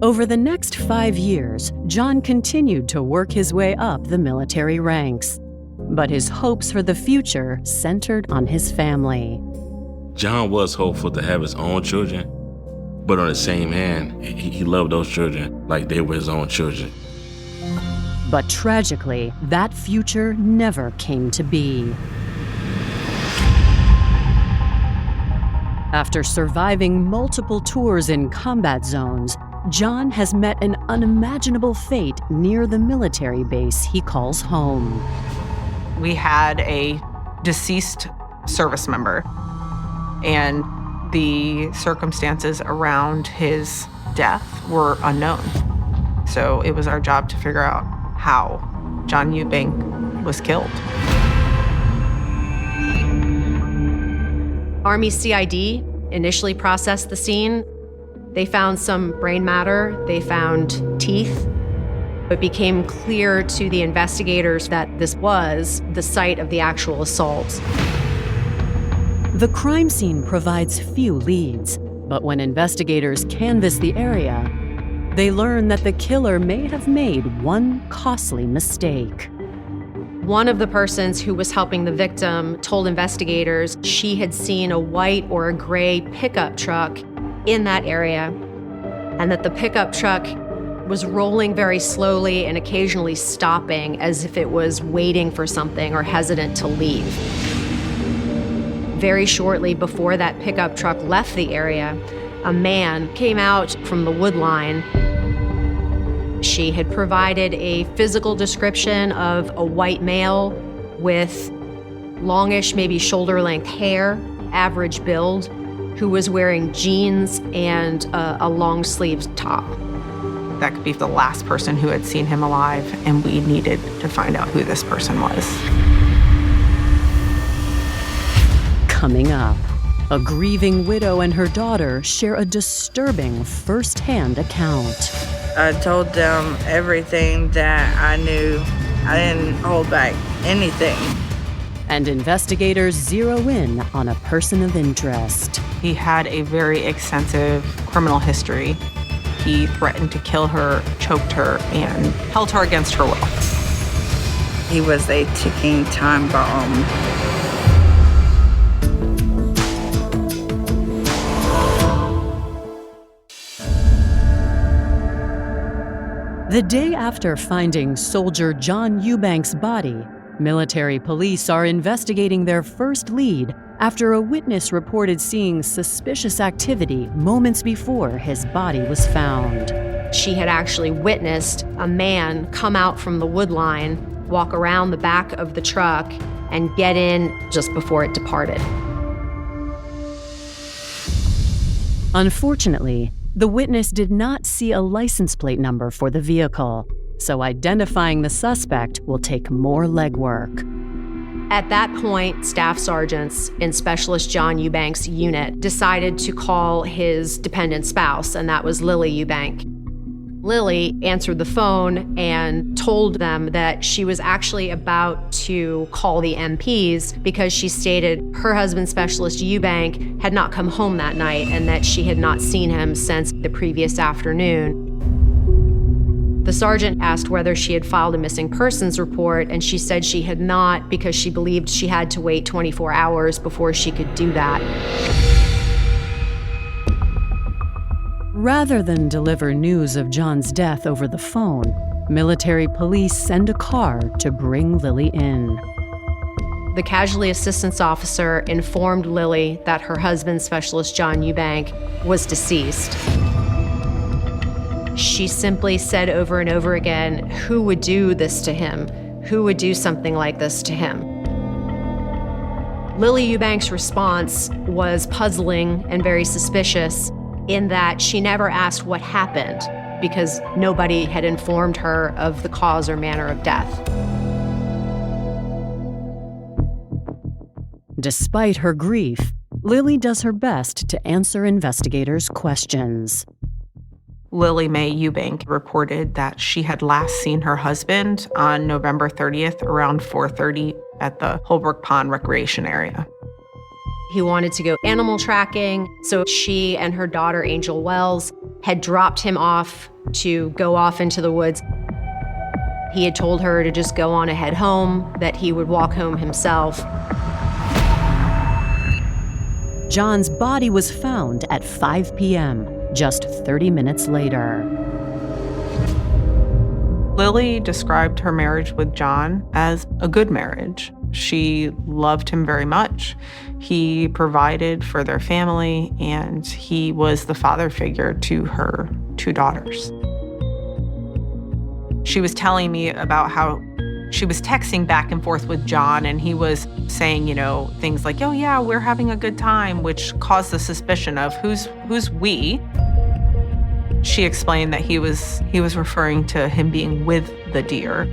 Over the next 5 years, John continued to work his way up the military ranks. But his hopes for the future centered on his family. John was hopeful to have his own children, but on the same hand, he loved those children like they were his own children. But tragically, that future never came to be. After surviving multiple tours in combat zones, John has met an unimaginable fate near the military base he calls home. We had a deceased service member, and the circumstances around his death were unknown. So it was our job to figure out how John Eubank was killed. Army CID initially processed the scene. They found some brain matter, they found teeth. It became clear to the investigators that this was the site of the actual assault. The crime scene provides few leads, but when investigators canvass the area, they learn that the killer may have made one costly mistake. One of the persons who was helping the victim told investigators she had seen a white or a gray pickup truck in that area, and that the pickup truck was rolling very slowly and occasionally stopping as if it was waiting for something or hesitant to leave. Very shortly before that pickup truck left the area, a man came out from the wood line. She had provided a physical description of a white male with longish, maybe shoulder-length hair, average build, who was wearing jeans and a long-sleeved top. That could be the last person who had seen him alive, and we needed to find out who this person was. Coming up, a grieving widow and her daughter share a disturbing first-hand account. I told them everything that I knew. I didn't hold back anything. And investigators zero in on a person of interest. He had a very extensive criminal history. He threatened to kill her, choked her, and held her against her will. He was a ticking time bomb. The day after finding soldier John Eubanks' body, military police are investigating their first lead after a witness reported seeing suspicious activity moments before his body was found. She had actually witnessed a man come out from the wood line, walk around the back of the truck, and get in just before it departed. Unfortunately, the witness did not see a license plate number for the vehicle, so identifying the suspect will take more legwork. At that point, staff sergeants in Specialist John Eubanks' unit decided to call his dependent spouse, and that was Lily Eubank. Lily answered the phone and told them that she was actually about to call the MPs because she stated her husband, Specialist Eubank, had not come home that night and that she had not seen him since the previous afternoon. The sergeant asked whether she had filed a missing persons report, and she said she had not because she believed she had to wait 24 hours before she could do that. Rather than deliver news of John's death over the phone, military police send a car to bring Lily in. The casualty assistance officer informed Lily that her husband, Specialist John Eubank, was deceased. She simply said over and over again, who would do this to him? Who would do something like this to him? Lily Eubank's response was puzzling and very suspicious in that she never asked what happened because nobody had informed her of the cause or manner of death. Despite her grief, Lily does her best to answer investigators' questions. Lily Mae Eubank reported that she had last seen her husband on November 30th around 4:30 at the Holbrook Pond Recreation Area. He wanted to go animal tracking, so she and her daughter, Angel Wells, had dropped him off to go off into the woods. He had told her to just go on ahead home, that he would walk home himself. John's body was found at 5 p.m., just 30 minutes later. Lily described her marriage with John as a good marriage. She loved him very much. He provided for their family, and he was the father figure to her 2 daughters. She was telling me about how she was texting back and forth with John, and he was saying, things like, oh yeah, we're having a good time, which caused the suspicion of who's we. She explained that he was referring to him being with the deer.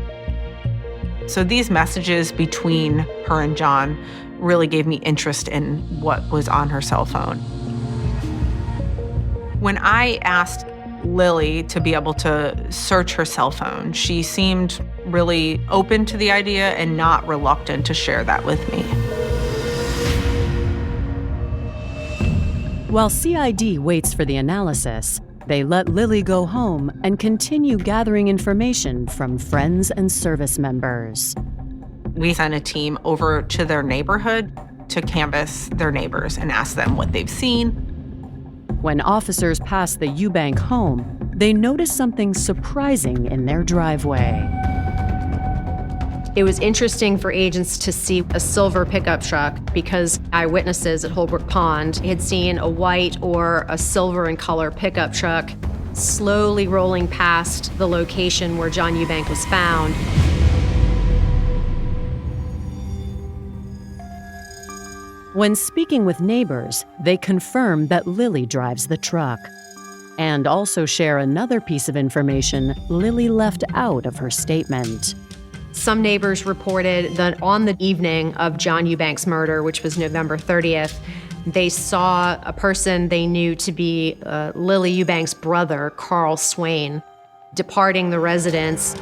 So these messages between her and John really gave me interest in what was on her cell phone. When I asked Lily to be able to search her cell phone, she seemed really open to the idea and not reluctant to share that with me. While CID waits for the analysis, they let Lily go home and continue gathering information from friends and service members. We sent a team over to their neighborhood to canvass their neighbors and ask them what they've seen. When officers pass the Eubank home, they notice something surprising in their driveway. It was interesting for agents to see a silver pickup truck because eyewitnesses at Holbrook Pond had seen a white or a silver in color pickup truck slowly rolling past the location where John Eubank was found. When speaking with neighbors, they confirm that Lily drives the truck, and also share another piece of information Lily left out of her statement. Some neighbors reported that on the evening of John Eubank's murder, which was November 30th, they saw a person they knew to be Lily Eubank's brother, Carl Swain, departing the residence.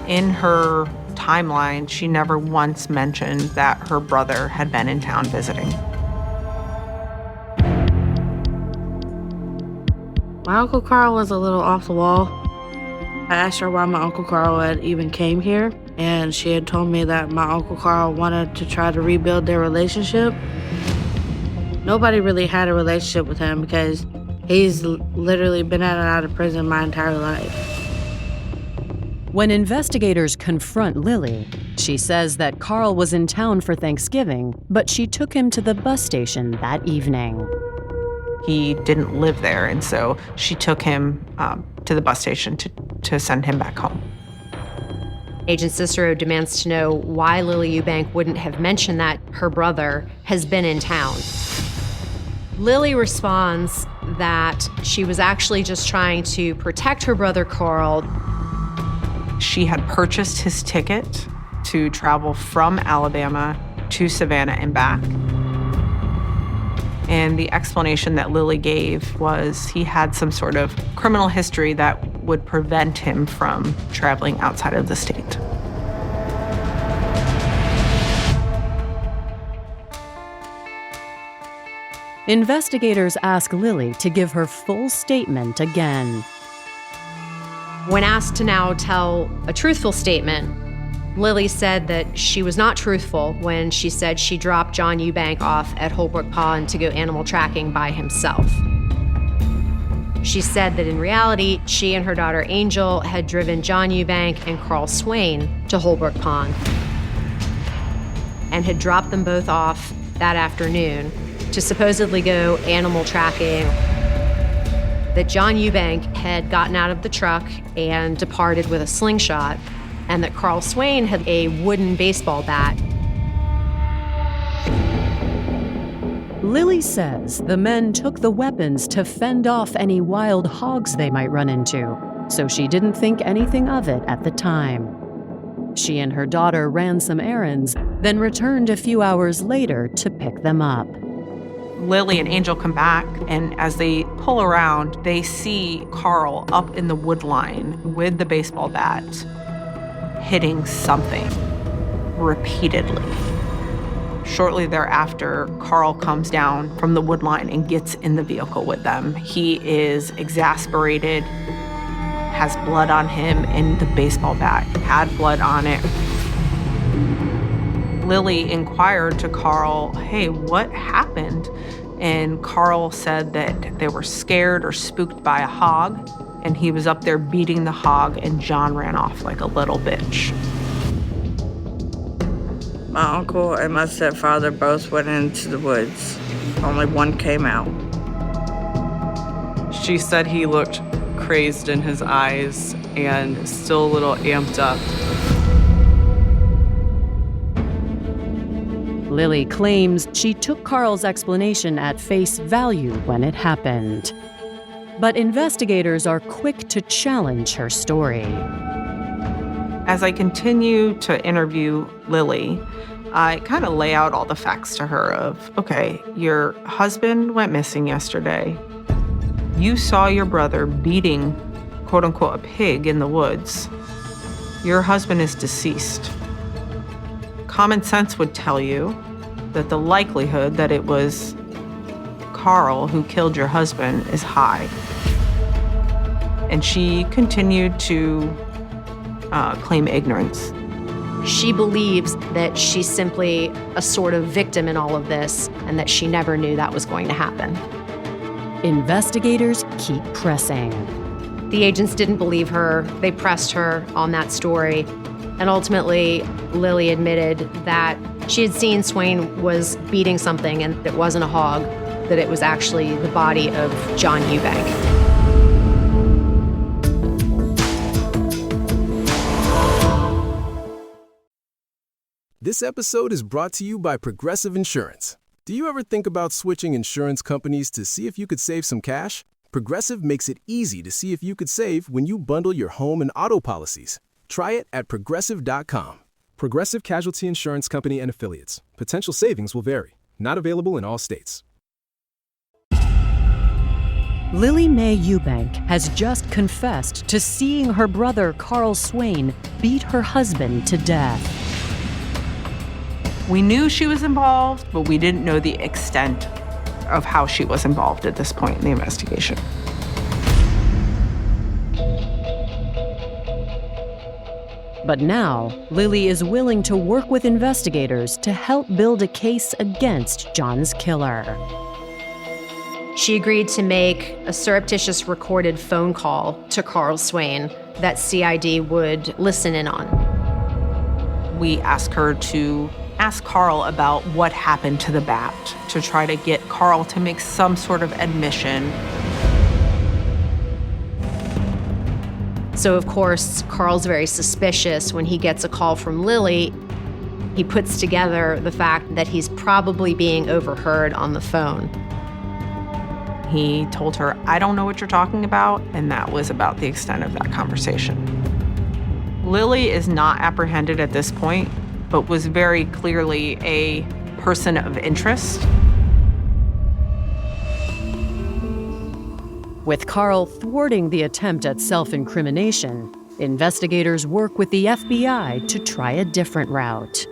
In her timeline, she never once mentioned that her brother had been in town visiting. My Uncle Carl was a little off the wall. I asked her why my Uncle Carl had even came here, and she had told me that my Uncle Carl wanted to try to rebuild their relationship. Nobody really had a relationship with him because he's literally been in and out of prison my entire life. When investigators confront Lily, she says that Carl was in town for Thanksgiving, but she took him to the bus station that evening. He didn't live there, and so she took him to the bus station to send him back home. Agent Cicero demands to know why Lily Eubank wouldn't have mentioned that her brother has been in town. Lily responds that she was actually just trying to protect her brother Carl. She had purchased his ticket to travel from Alabama to Savannah and back. And the explanation that Lily gave was he had some sort of criminal history that would prevent him from traveling outside of the state. Investigators ask Lily to give her full statement again. When asked to now tell a truthful statement, Lily said that she was not truthful when she said she dropped John Eubank off at Holbrook Pond to go animal tracking by himself. She said that in reality, she and her daughter Angel had driven John Eubank and Carl Swain to Holbrook Pond and had dropped them both off that afternoon to supposedly go animal tracking. That John Eubank had gotten out of the truck and departed with a slingshot, and that Carl Swain had a wooden baseball bat. Lily says the men took the weapons to fend off any wild hogs they might run into, so she didn't think anything of it at the time. She and her daughter ran some errands, then returned a few hours later to pick them up. Lily and Angel come back, and as they pull around, they see Carl up in the wood line with the baseball bat, hitting something repeatedly. Shortly thereafter, Carl comes down from the wood line and gets in the vehicle with them. He is exasperated, has blood on him, and the baseball bat had blood on it. Lily inquired to Carl, hey, what happened? And Carl said that they were scared or spooked by a hog, and he was up there beating the hog, and John ran off like a little bitch. My uncle and my stepfather both went into the woods. Only one came out. She said he looked crazed in his eyes and still a little amped up. Lily claims she took Carl's explanation at face value when it happened. But investigators are quick to challenge her story. As I continue to interview Lily, I kind of lay out all the facts to her of, okay, your husband went missing yesterday. You saw your brother beating, quote unquote, a pig in the woods. Your husband is deceased. Common sense would tell you that the likelihood that it was Carl who killed your husband is high. And she continued to claim ignorance. She believes that she's simply a sort of victim in all of this and that she never knew that was going to happen. Investigators keep pressing. The agents didn't believe her. They pressed her on that story. And ultimately, Lily admitted that she had seen Swain was beating something and it wasn't a hog, that it was actually the body of John Eubank. This episode is brought to you by Progressive Insurance. Do you ever think about switching insurance companies to see if you could save some cash? Progressive makes it easy to see if you could save when you bundle your home and auto policies. Try it at Progressive.com. Progressive Casualty Insurance Company and Affiliates. Potential savings will vary. Not available in all states. Lily Mae Eubank has just confessed to seeing her brother Carl Swain beat her husband to death. We knew she was involved, but we didn't know the extent of how she was involved at this point in the investigation. But now, Lily is willing to work with investigators to help build a case against John's killer. She agreed to make a surreptitious recorded phone call to Carl Swain that CID would listen in on. We asked her to ask Carl about what happened to the bat, to try to get Carl to make some sort of admission. So, of course, Carl's very suspicious when he gets a call from Lily. He puts together the fact that he's probably being overheard on the phone. He told her, "I don't know what you're talking about," and that was about the extent of that conversation. Lily is not apprehended at this point, but was very clearly a person of interest. With Carl thwarting the attempt at self-incrimination, investigators work with the FBI to try a different route.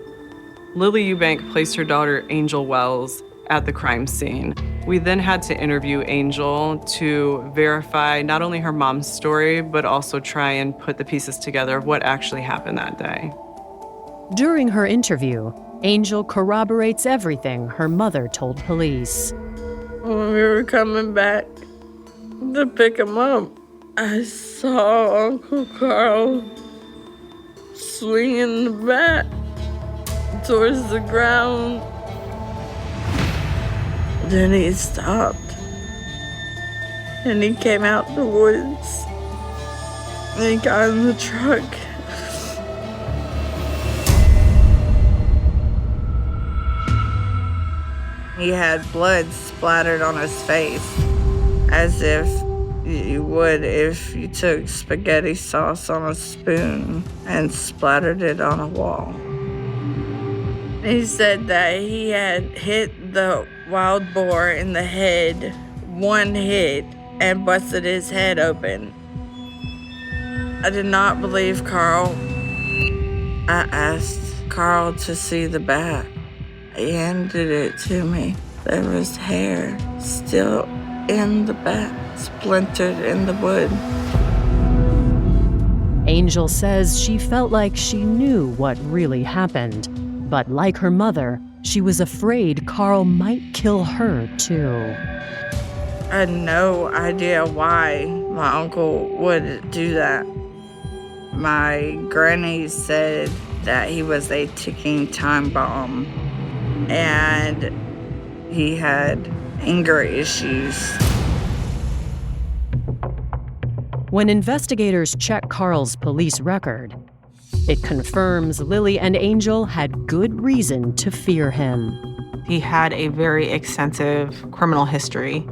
Lily Eubank placed her daughter Angel Wells at the crime scene. We then had to interview Angel to verify not only her mom's story, but also try and put the pieces together of what actually happened that day. During her interview, Angel corroborates everything her mother told police. When we were coming back to pick him up, I saw Uncle Carl swinging the bat towards the ground. Then he stopped, and he came out the woods, and he got in the truck. He had blood splattered on his face, as if you would if you took spaghetti sauce on a spoon and splattered it on a wall. He said that he had hit the wild boar in the head, one hit, and busted his head open. I did not believe Carl. I asked Carl to see the bat. He handed it to me. There was hair still in the bat, splintered in the wood. Angel says she felt like she knew what really happened, but like her mother, she was afraid Carl might kill her too. I had no idea why my uncle would do that. My granny said that he was a ticking time bomb and he had anger issues. When investigators check Carl's police record, it confirms Lily and Angel had good reason to fear him. He had a very extensive criminal history.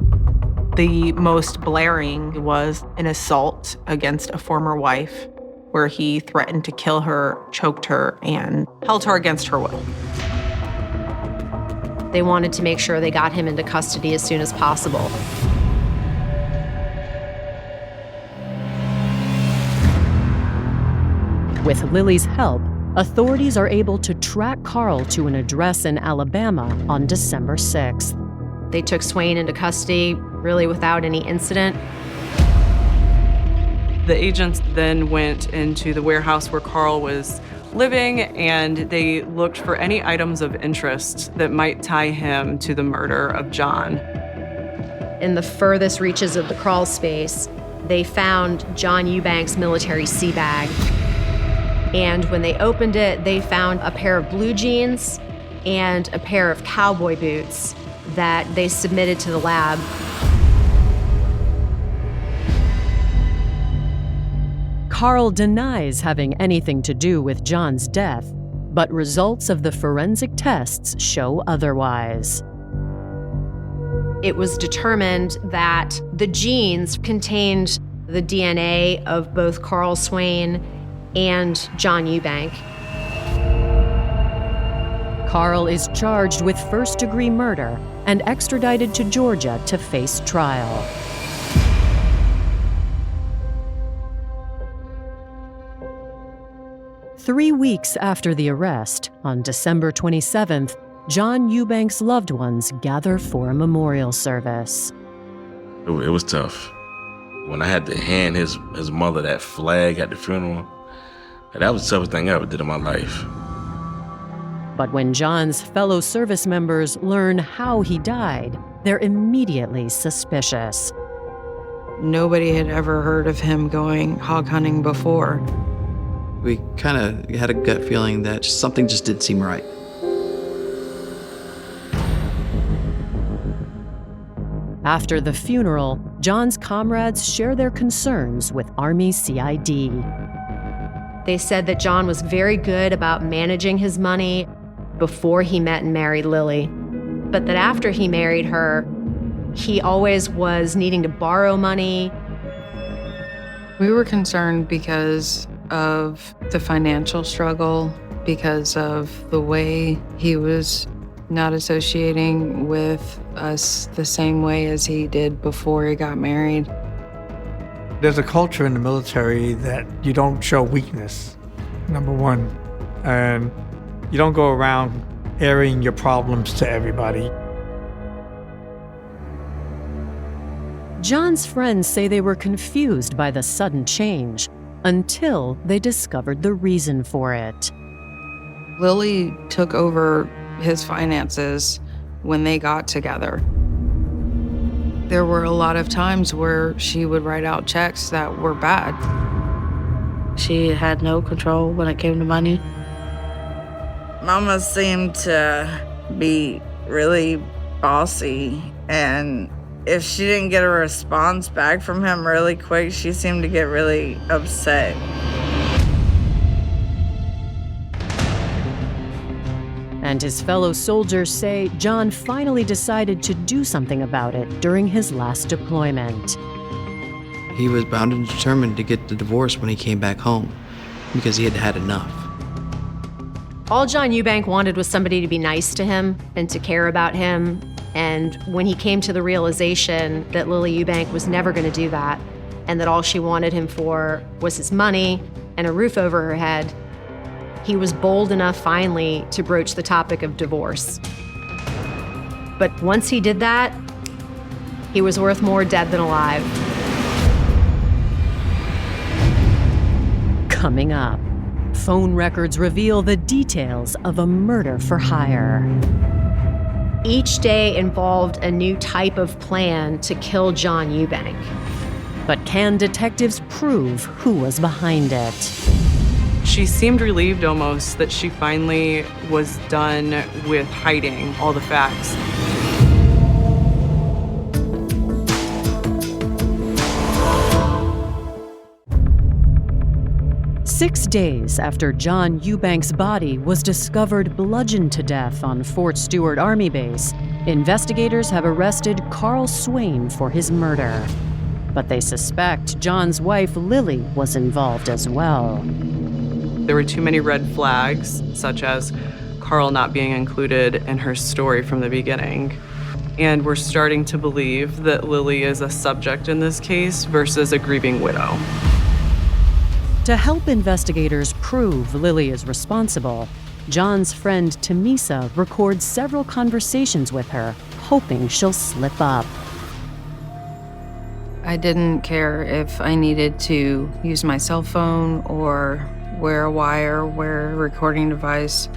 The most blaring was an assault against a former wife, where he threatened to kill her, choked her, and held her against her will. They wanted to make sure they got him into custody as soon as possible. With Lily's help, authorities are able to track Carl to an address in Alabama on December 6th. They took Swain into custody, really without any incident. The agents then went into the warehouse where Carl was living, and they looked for any items of interest that might tie him to the murder of John. In the furthest reaches of the crawl space, they found John Eubank's military sea bag. And when they opened it, they found a pair of blue jeans and a pair of cowboy boots that they submitted to the lab. Carl denies having anything to do with John's death, But results of the forensic tests show otherwise. It was determined that the genes contained the DNA of both Carl Swain and John Eubank. Carl is charged with first-degree murder and extradited to Georgia to face trial. Three weeks after the arrest, on December 27th, John Eubank's loved ones gather for a memorial service. It was tough. When I had to hand his mother that flag at the funeral, that was the toughest thing I ever did in my life. But when John's fellow service members learn how he died, they're immediately suspicious. Nobody had ever heard of him going hog hunting before. We kind of had a gut feeling that something just didn't seem right. After the funeral, John's comrades share their concerns with Army CID. They said that John was very good about managing his money before he met and married Lily, but that after he married her, he always was needing to borrow money. We were concerned because of the financial struggle, because of the way he was not associating with us the same way as he did before he got married. There's a culture in the military that you don't show weakness, number one, and you don't go around airing your problems to everybody. John's friends say they were confused by the sudden change until they discovered the reason for it. Lily took over his finances when they got together. There were a lot of times where she would write out checks that were bad. She had no control when it came to money. Mama seemed to be really bossy, and if she didn't get a response back from him really quick, she seemed to get really upset. And his fellow soldiers say John finally decided to do something about it during his last deployment. He was bound and determined to get the divorce when he came back home because he had had enough. All John Eubank wanted was somebody to be nice to him and to care about him. And when he came to the realization that Lily Eubank was never going to do that, and that all she wanted him for was his money and a roof over her head, he was bold enough finally to broach the topic of divorce. But once he did that, he was worth more dead than alive. Coming up, phone records reveal the details of a murder for hire. Each day involved a new type of plan to kill John Eubank. But can detectives prove who was behind it? She seemed relieved almost that she finally was done with hiding all the facts. Six days after John Eubank's body was discovered bludgeoned to death on Fort Stewart Army Base, investigators have arrested Carl Swain for his murder. But they suspect John's wife, Lily, was involved as well. There were too many red flags, such as Carl not being included in her story from the beginning. And we're starting to believe that Lily is a subject in this case versus a grieving widow. To help investigators prove Lily is responsible, John's friend Tamisa records several conversations with her, hoping she'll slip up. I didn't care if I needed to use my cell phone or wear a wire, wear a recording device.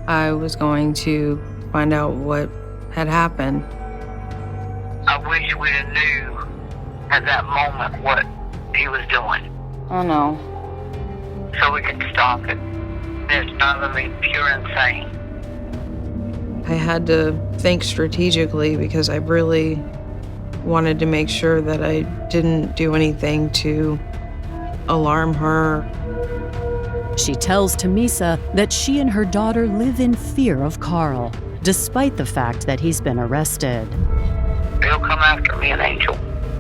I was going to find out what had happened. I wish we'd have knew at that moment what he was doing. I know. So we could stop it. It's not only pure insane. I had to think strategically because I really wanted to make sure that I didn't do anything to alarm her. She tells Tamisa that she and her daughter live in fear of Carl, despite the fact that he's been arrested. He'll come after me and Angel.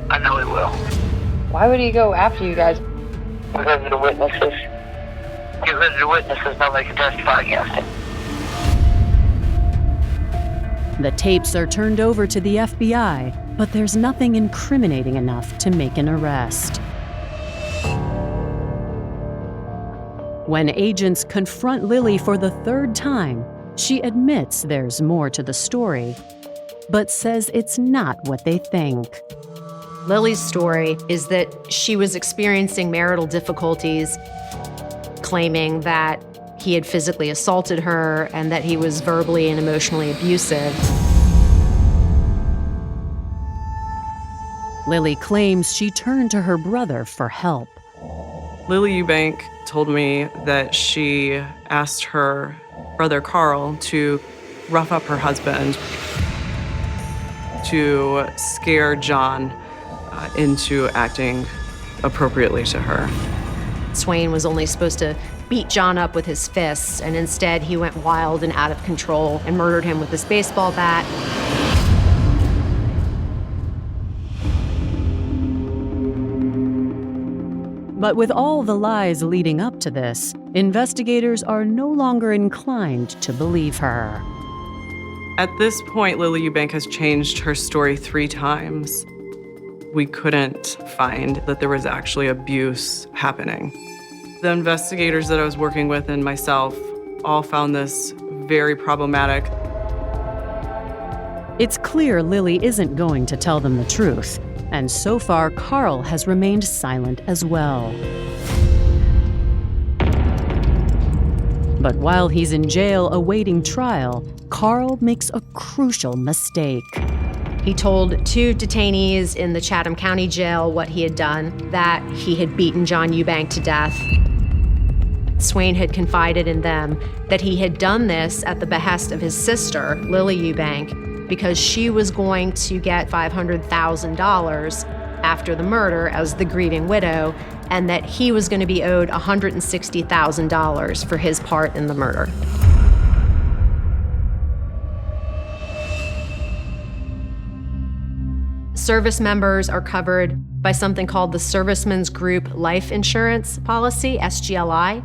I know he will. Why would he go after you guys? Because of the witnesses. Because of the witnesses, nobody can testify against him. The tapes are turned over to the FBI, but there's nothing incriminating enough to make an arrest. When agents confront Lily for the third time, she admits there's more to the story, but says it's not what they think. Lily's story is that she was experiencing marital difficulties, claiming that he had physically assaulted her and that he was verbally and emotionally abusive. Lily claims she turned to her brother for help. Lily Eubank told me that she asked her brother Carl to rough up her husband to scare John into acting appropriately to her. Swain was only supposed to beat John up with his fists, and instead he went wild and out of control and murdered him with his baseball bat. But with all the lies leading up to this, investigators are no longer inclined to believe her. At this point, Lily Eubank has changed her story 3 times. We couldn't find that there was actually abuse happening. The investigators that I was working with and myself all found this very problematic. It's clear Lily isn't going to tell them the truth, and so far Carl has remained silent as well. But while he's in jail awaiting trial, Carl makes a crucial mistake. He told 2 detainees in the Chatham County Jail what he had done, that he had beaten John Eubank to death. Swain had confided in them that he had done this at the behest of his sister, Lily Eubank, because she was going to get $500,000 after the murder as the grieving widow, and that he was going to be owed $160,000 for his part in the murder. Service members are covered by something called the Servicemen's Group Life Insurance Policy, SGLI.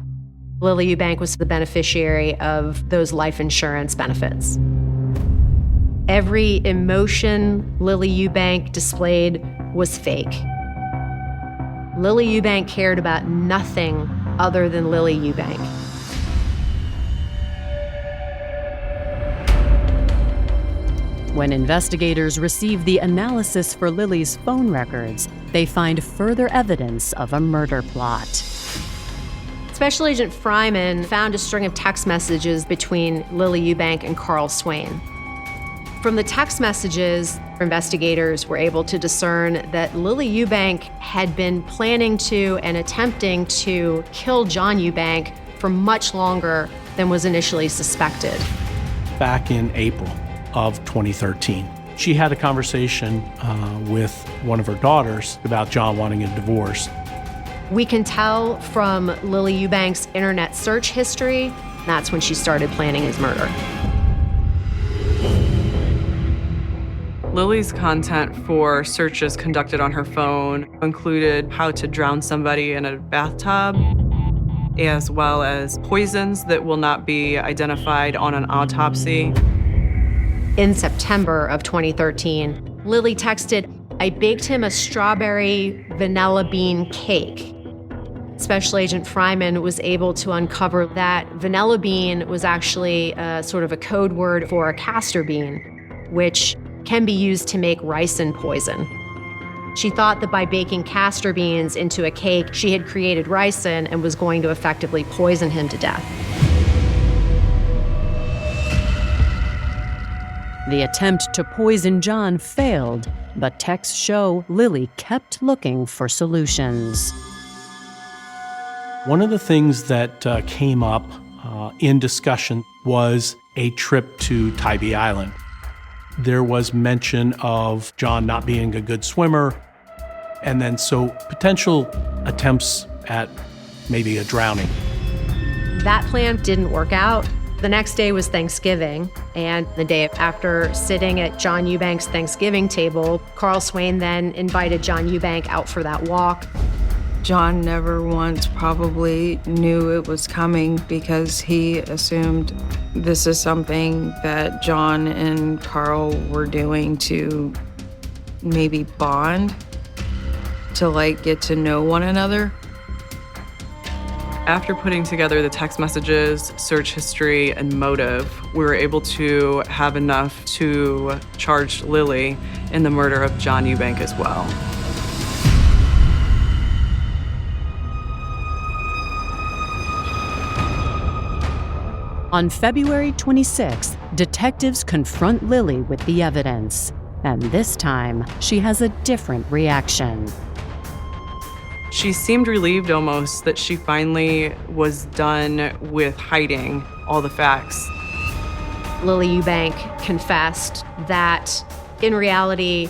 Lily Eubank was the beneficiary of those life insurance benefits. Every emotion Lily Eubank displayed was fake. Lily Eubank cared about nothing other than Lily Eubank. When investigators receive the analysis for Lily's phone records, they find further evidence of a murder plot. Special Agent Fryman found a string of text messages between Lily Eubank and Carl Swain. From the text messages, investigators were able to discern that Lily Eubank had been planning to and attempting to kill John Eubank for much longer than was initially suspected. Back in April of 2013, she had a conversation with one of her daughters about John wanting a divorce. We can tell from Lily Eubank's internet search history, that's when she started planning his murder. Lily's content for searches conducted on her phone included how to drown somebody in a bathtub, as well as poisons that will not be identified on an autopsy. In September of 2013, Lily texted, "I baked him a strawberry vanilla bean cake." Special Agent Fryman was able to uncover that vanilla bean was actually sort of a code word for a castor bean, which can be used to make ricin poison. She thought that by baking castor beans into a cake, she had created ricin and was going to effectively poison him to death. The attempt to poison John failed, but texts show Lily kept looking for solutions. One of the things that came up in discussion was a trip to Tybee Island. There was mention of John not being a good swimmer, and then so potential attempts at maybe a drowning. That plan didn't work out. The next day was Thanksgiving, and the day after sitting at John Eubank's Thanksgiving table, Carl Swain then invited John Eubank out for that walk. John never once probably knew it was coming because he assumed this is something that John and Carl were doing to maybe bond, to like get to know one another. After putting together the text messages, search history, and motive, we were able to have enough to charge Lily in the murder of John Eubank as well. On February 26th, detectives confront Lily with the evidence. And this time, she has a different reaction. She seemed relieved almost that she finally was done with hiding all the facts. Lily Eubank confessed that in reality,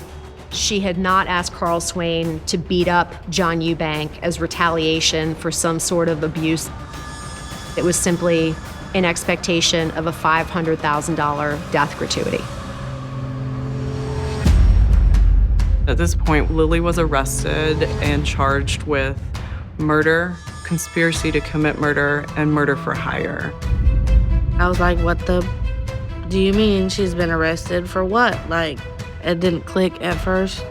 she had not asked Carl Swain to beat up John Eubank as retaliation for some sort of abuse. It was simply in expectation of a $500,000 death gratuity. At this point, Lily was arrested and charged with murder, conspiracy to commit murder, and murder for hire. I was like, what the do you mean she's been arrested for what? Like, it didn't click at first.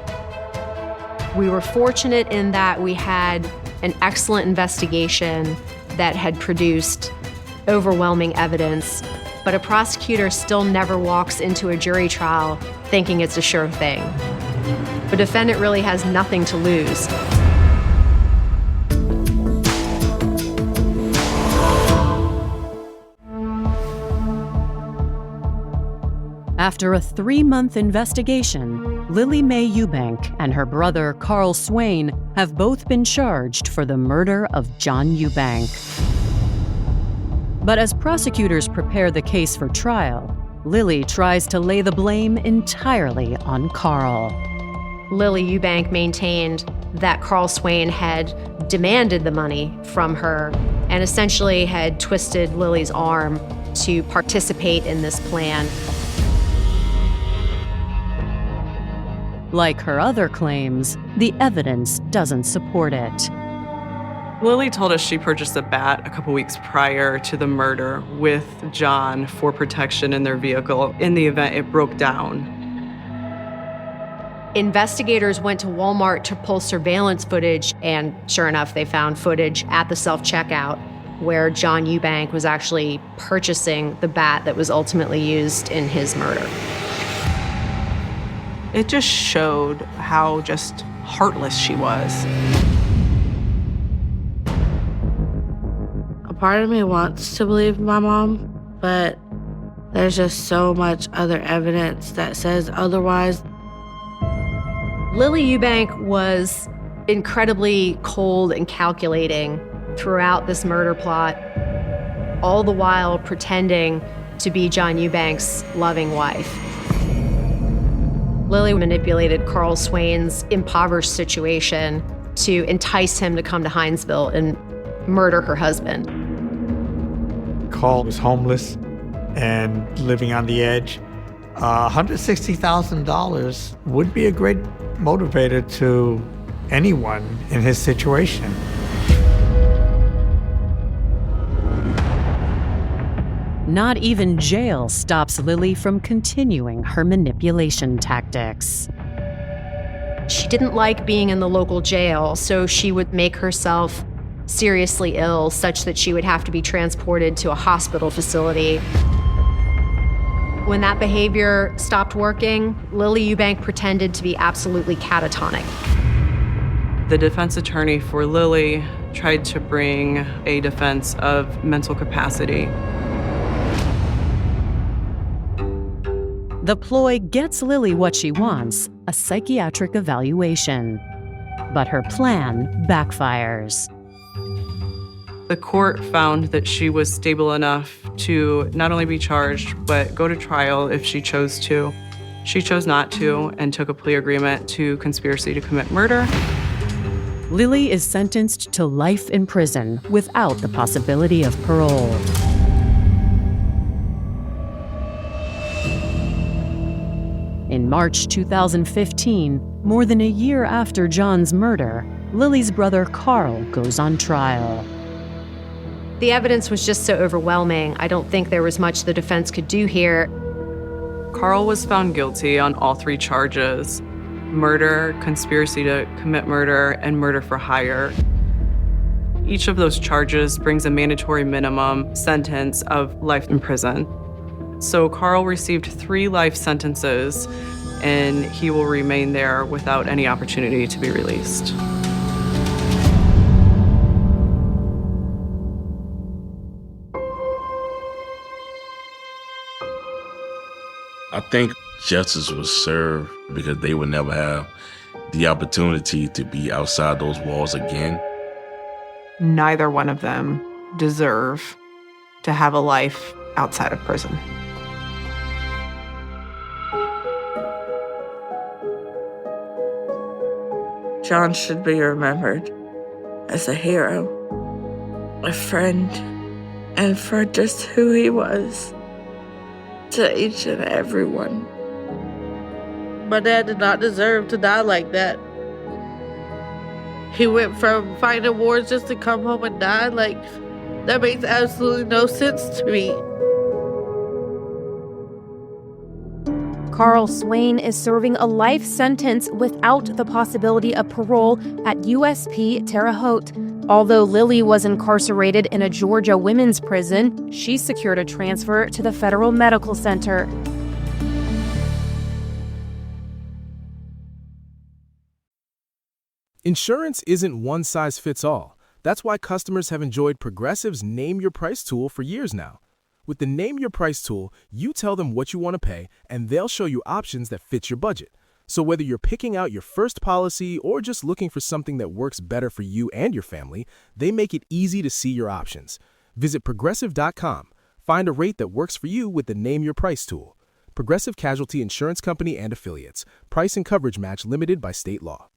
We were fortunate in that we had an excellent investigation that had produced overwhelming evidence, but a prosecutor still never walks into a jury trial thinking it's a sure thing. The defendant really has nothing to lose. After a 3-month investigation, Lily Mae Eubank and her brother Carl Swain have both been charged for the murder of John Eubank. But as prosecutors prepare the case for trial, Lily tries to lay the blame entirely on Carl. Lily Eubank maintained that Carl Swain had demanded the money from her and essentially had twisted Lily's arm to participate in this plan. Like her other claims, the evidence doesn't support it. Lily told us she purchased a bat a couple weeks prior to the murder with John for protection in their vehicle in the event it broke down. Investigators went to Walmart to pull surveillance footage, and sure enough, they found footage at the self-checkout where John Eubank was actually purchasing the bat that was ultimately used in his murder. It just showed how just heartless she was. A part of me wants to believe my mom, but there's just so much other evidence that says otherwise. Lily Eubank was incredibly cold and calculating throughout this murder plot, all the while pretending to be John Eubank's loving wife. Lily manipulated Carl Swain's impoverished situation to entice him to come to Hinesville and murder her husband. Carl was homeless and living on the edge. $160,000 would be a great motivator to anyone in his situation. Not even jail stops Lily from continuing her manipulation tactics. She didn't like being in the local jail, so she would make herself seriously ill such that she would have to be transported to a hospital facility. When that behavior stopped working, Lily Eubank pretended to be absolutely catatonic. The defense attorney for Lily tried to bring a defense of mental capacity. The ploy gets Lily what she wants, a psychiatric evaluation. But her plan backfires. The court found that she was stable enough to not only be charged, but go to trial if she chose to. She chose not to and took a plea agreement to conspiracy to commit murder. Lily is sentenced to life in prison without the possibility of parole. In March 2015, more than a year after John's murder, Lily's brother Carl goes on trial. The evidence was just so overwhelming. I don't think there was much the defense could do here. Carl was found guilty on all 3 charges: murder, conspiracy to commit murder, and murder for hire. Each of those charges brings a mandatory minimum sentence of life in prison. So Carl received 3 life sentences, and he will remain there without any opportunity to be released. I think justice was served because they would never have the opportunity to be outside those walls again. Neither one of them deserve to have a life outside of prison. John should be remembered as a hero, a friend, and for just who he was to each and everyone. My dad did not deserve to die like that. He went from fighting wars just to come home and die. Like, that makes absolutely no sense to me. Carl Swain is serving a life sentence without the possibility of parole at USP Terre Haute. Although Lily was incarcerated in a Georgia women's prison, she secured a transfer to the Federal Medical Center. Insurance isn't one size fits all. That's why customers have enjoyed Progressive's Name Your Price tool for years now. With the Name Your Price tool, you tell them what you want to pay, and they'll show you options that fit your budget. So whether you're picking out your first policy or just looking for something that works better for you and your family, they make it easy to see your options. Visit Progressive.com. Find a rate that works for you with the Name Your Price tool. Progressive Casualty Insurance Company and Affiliates. Price and coverage match limited by state law.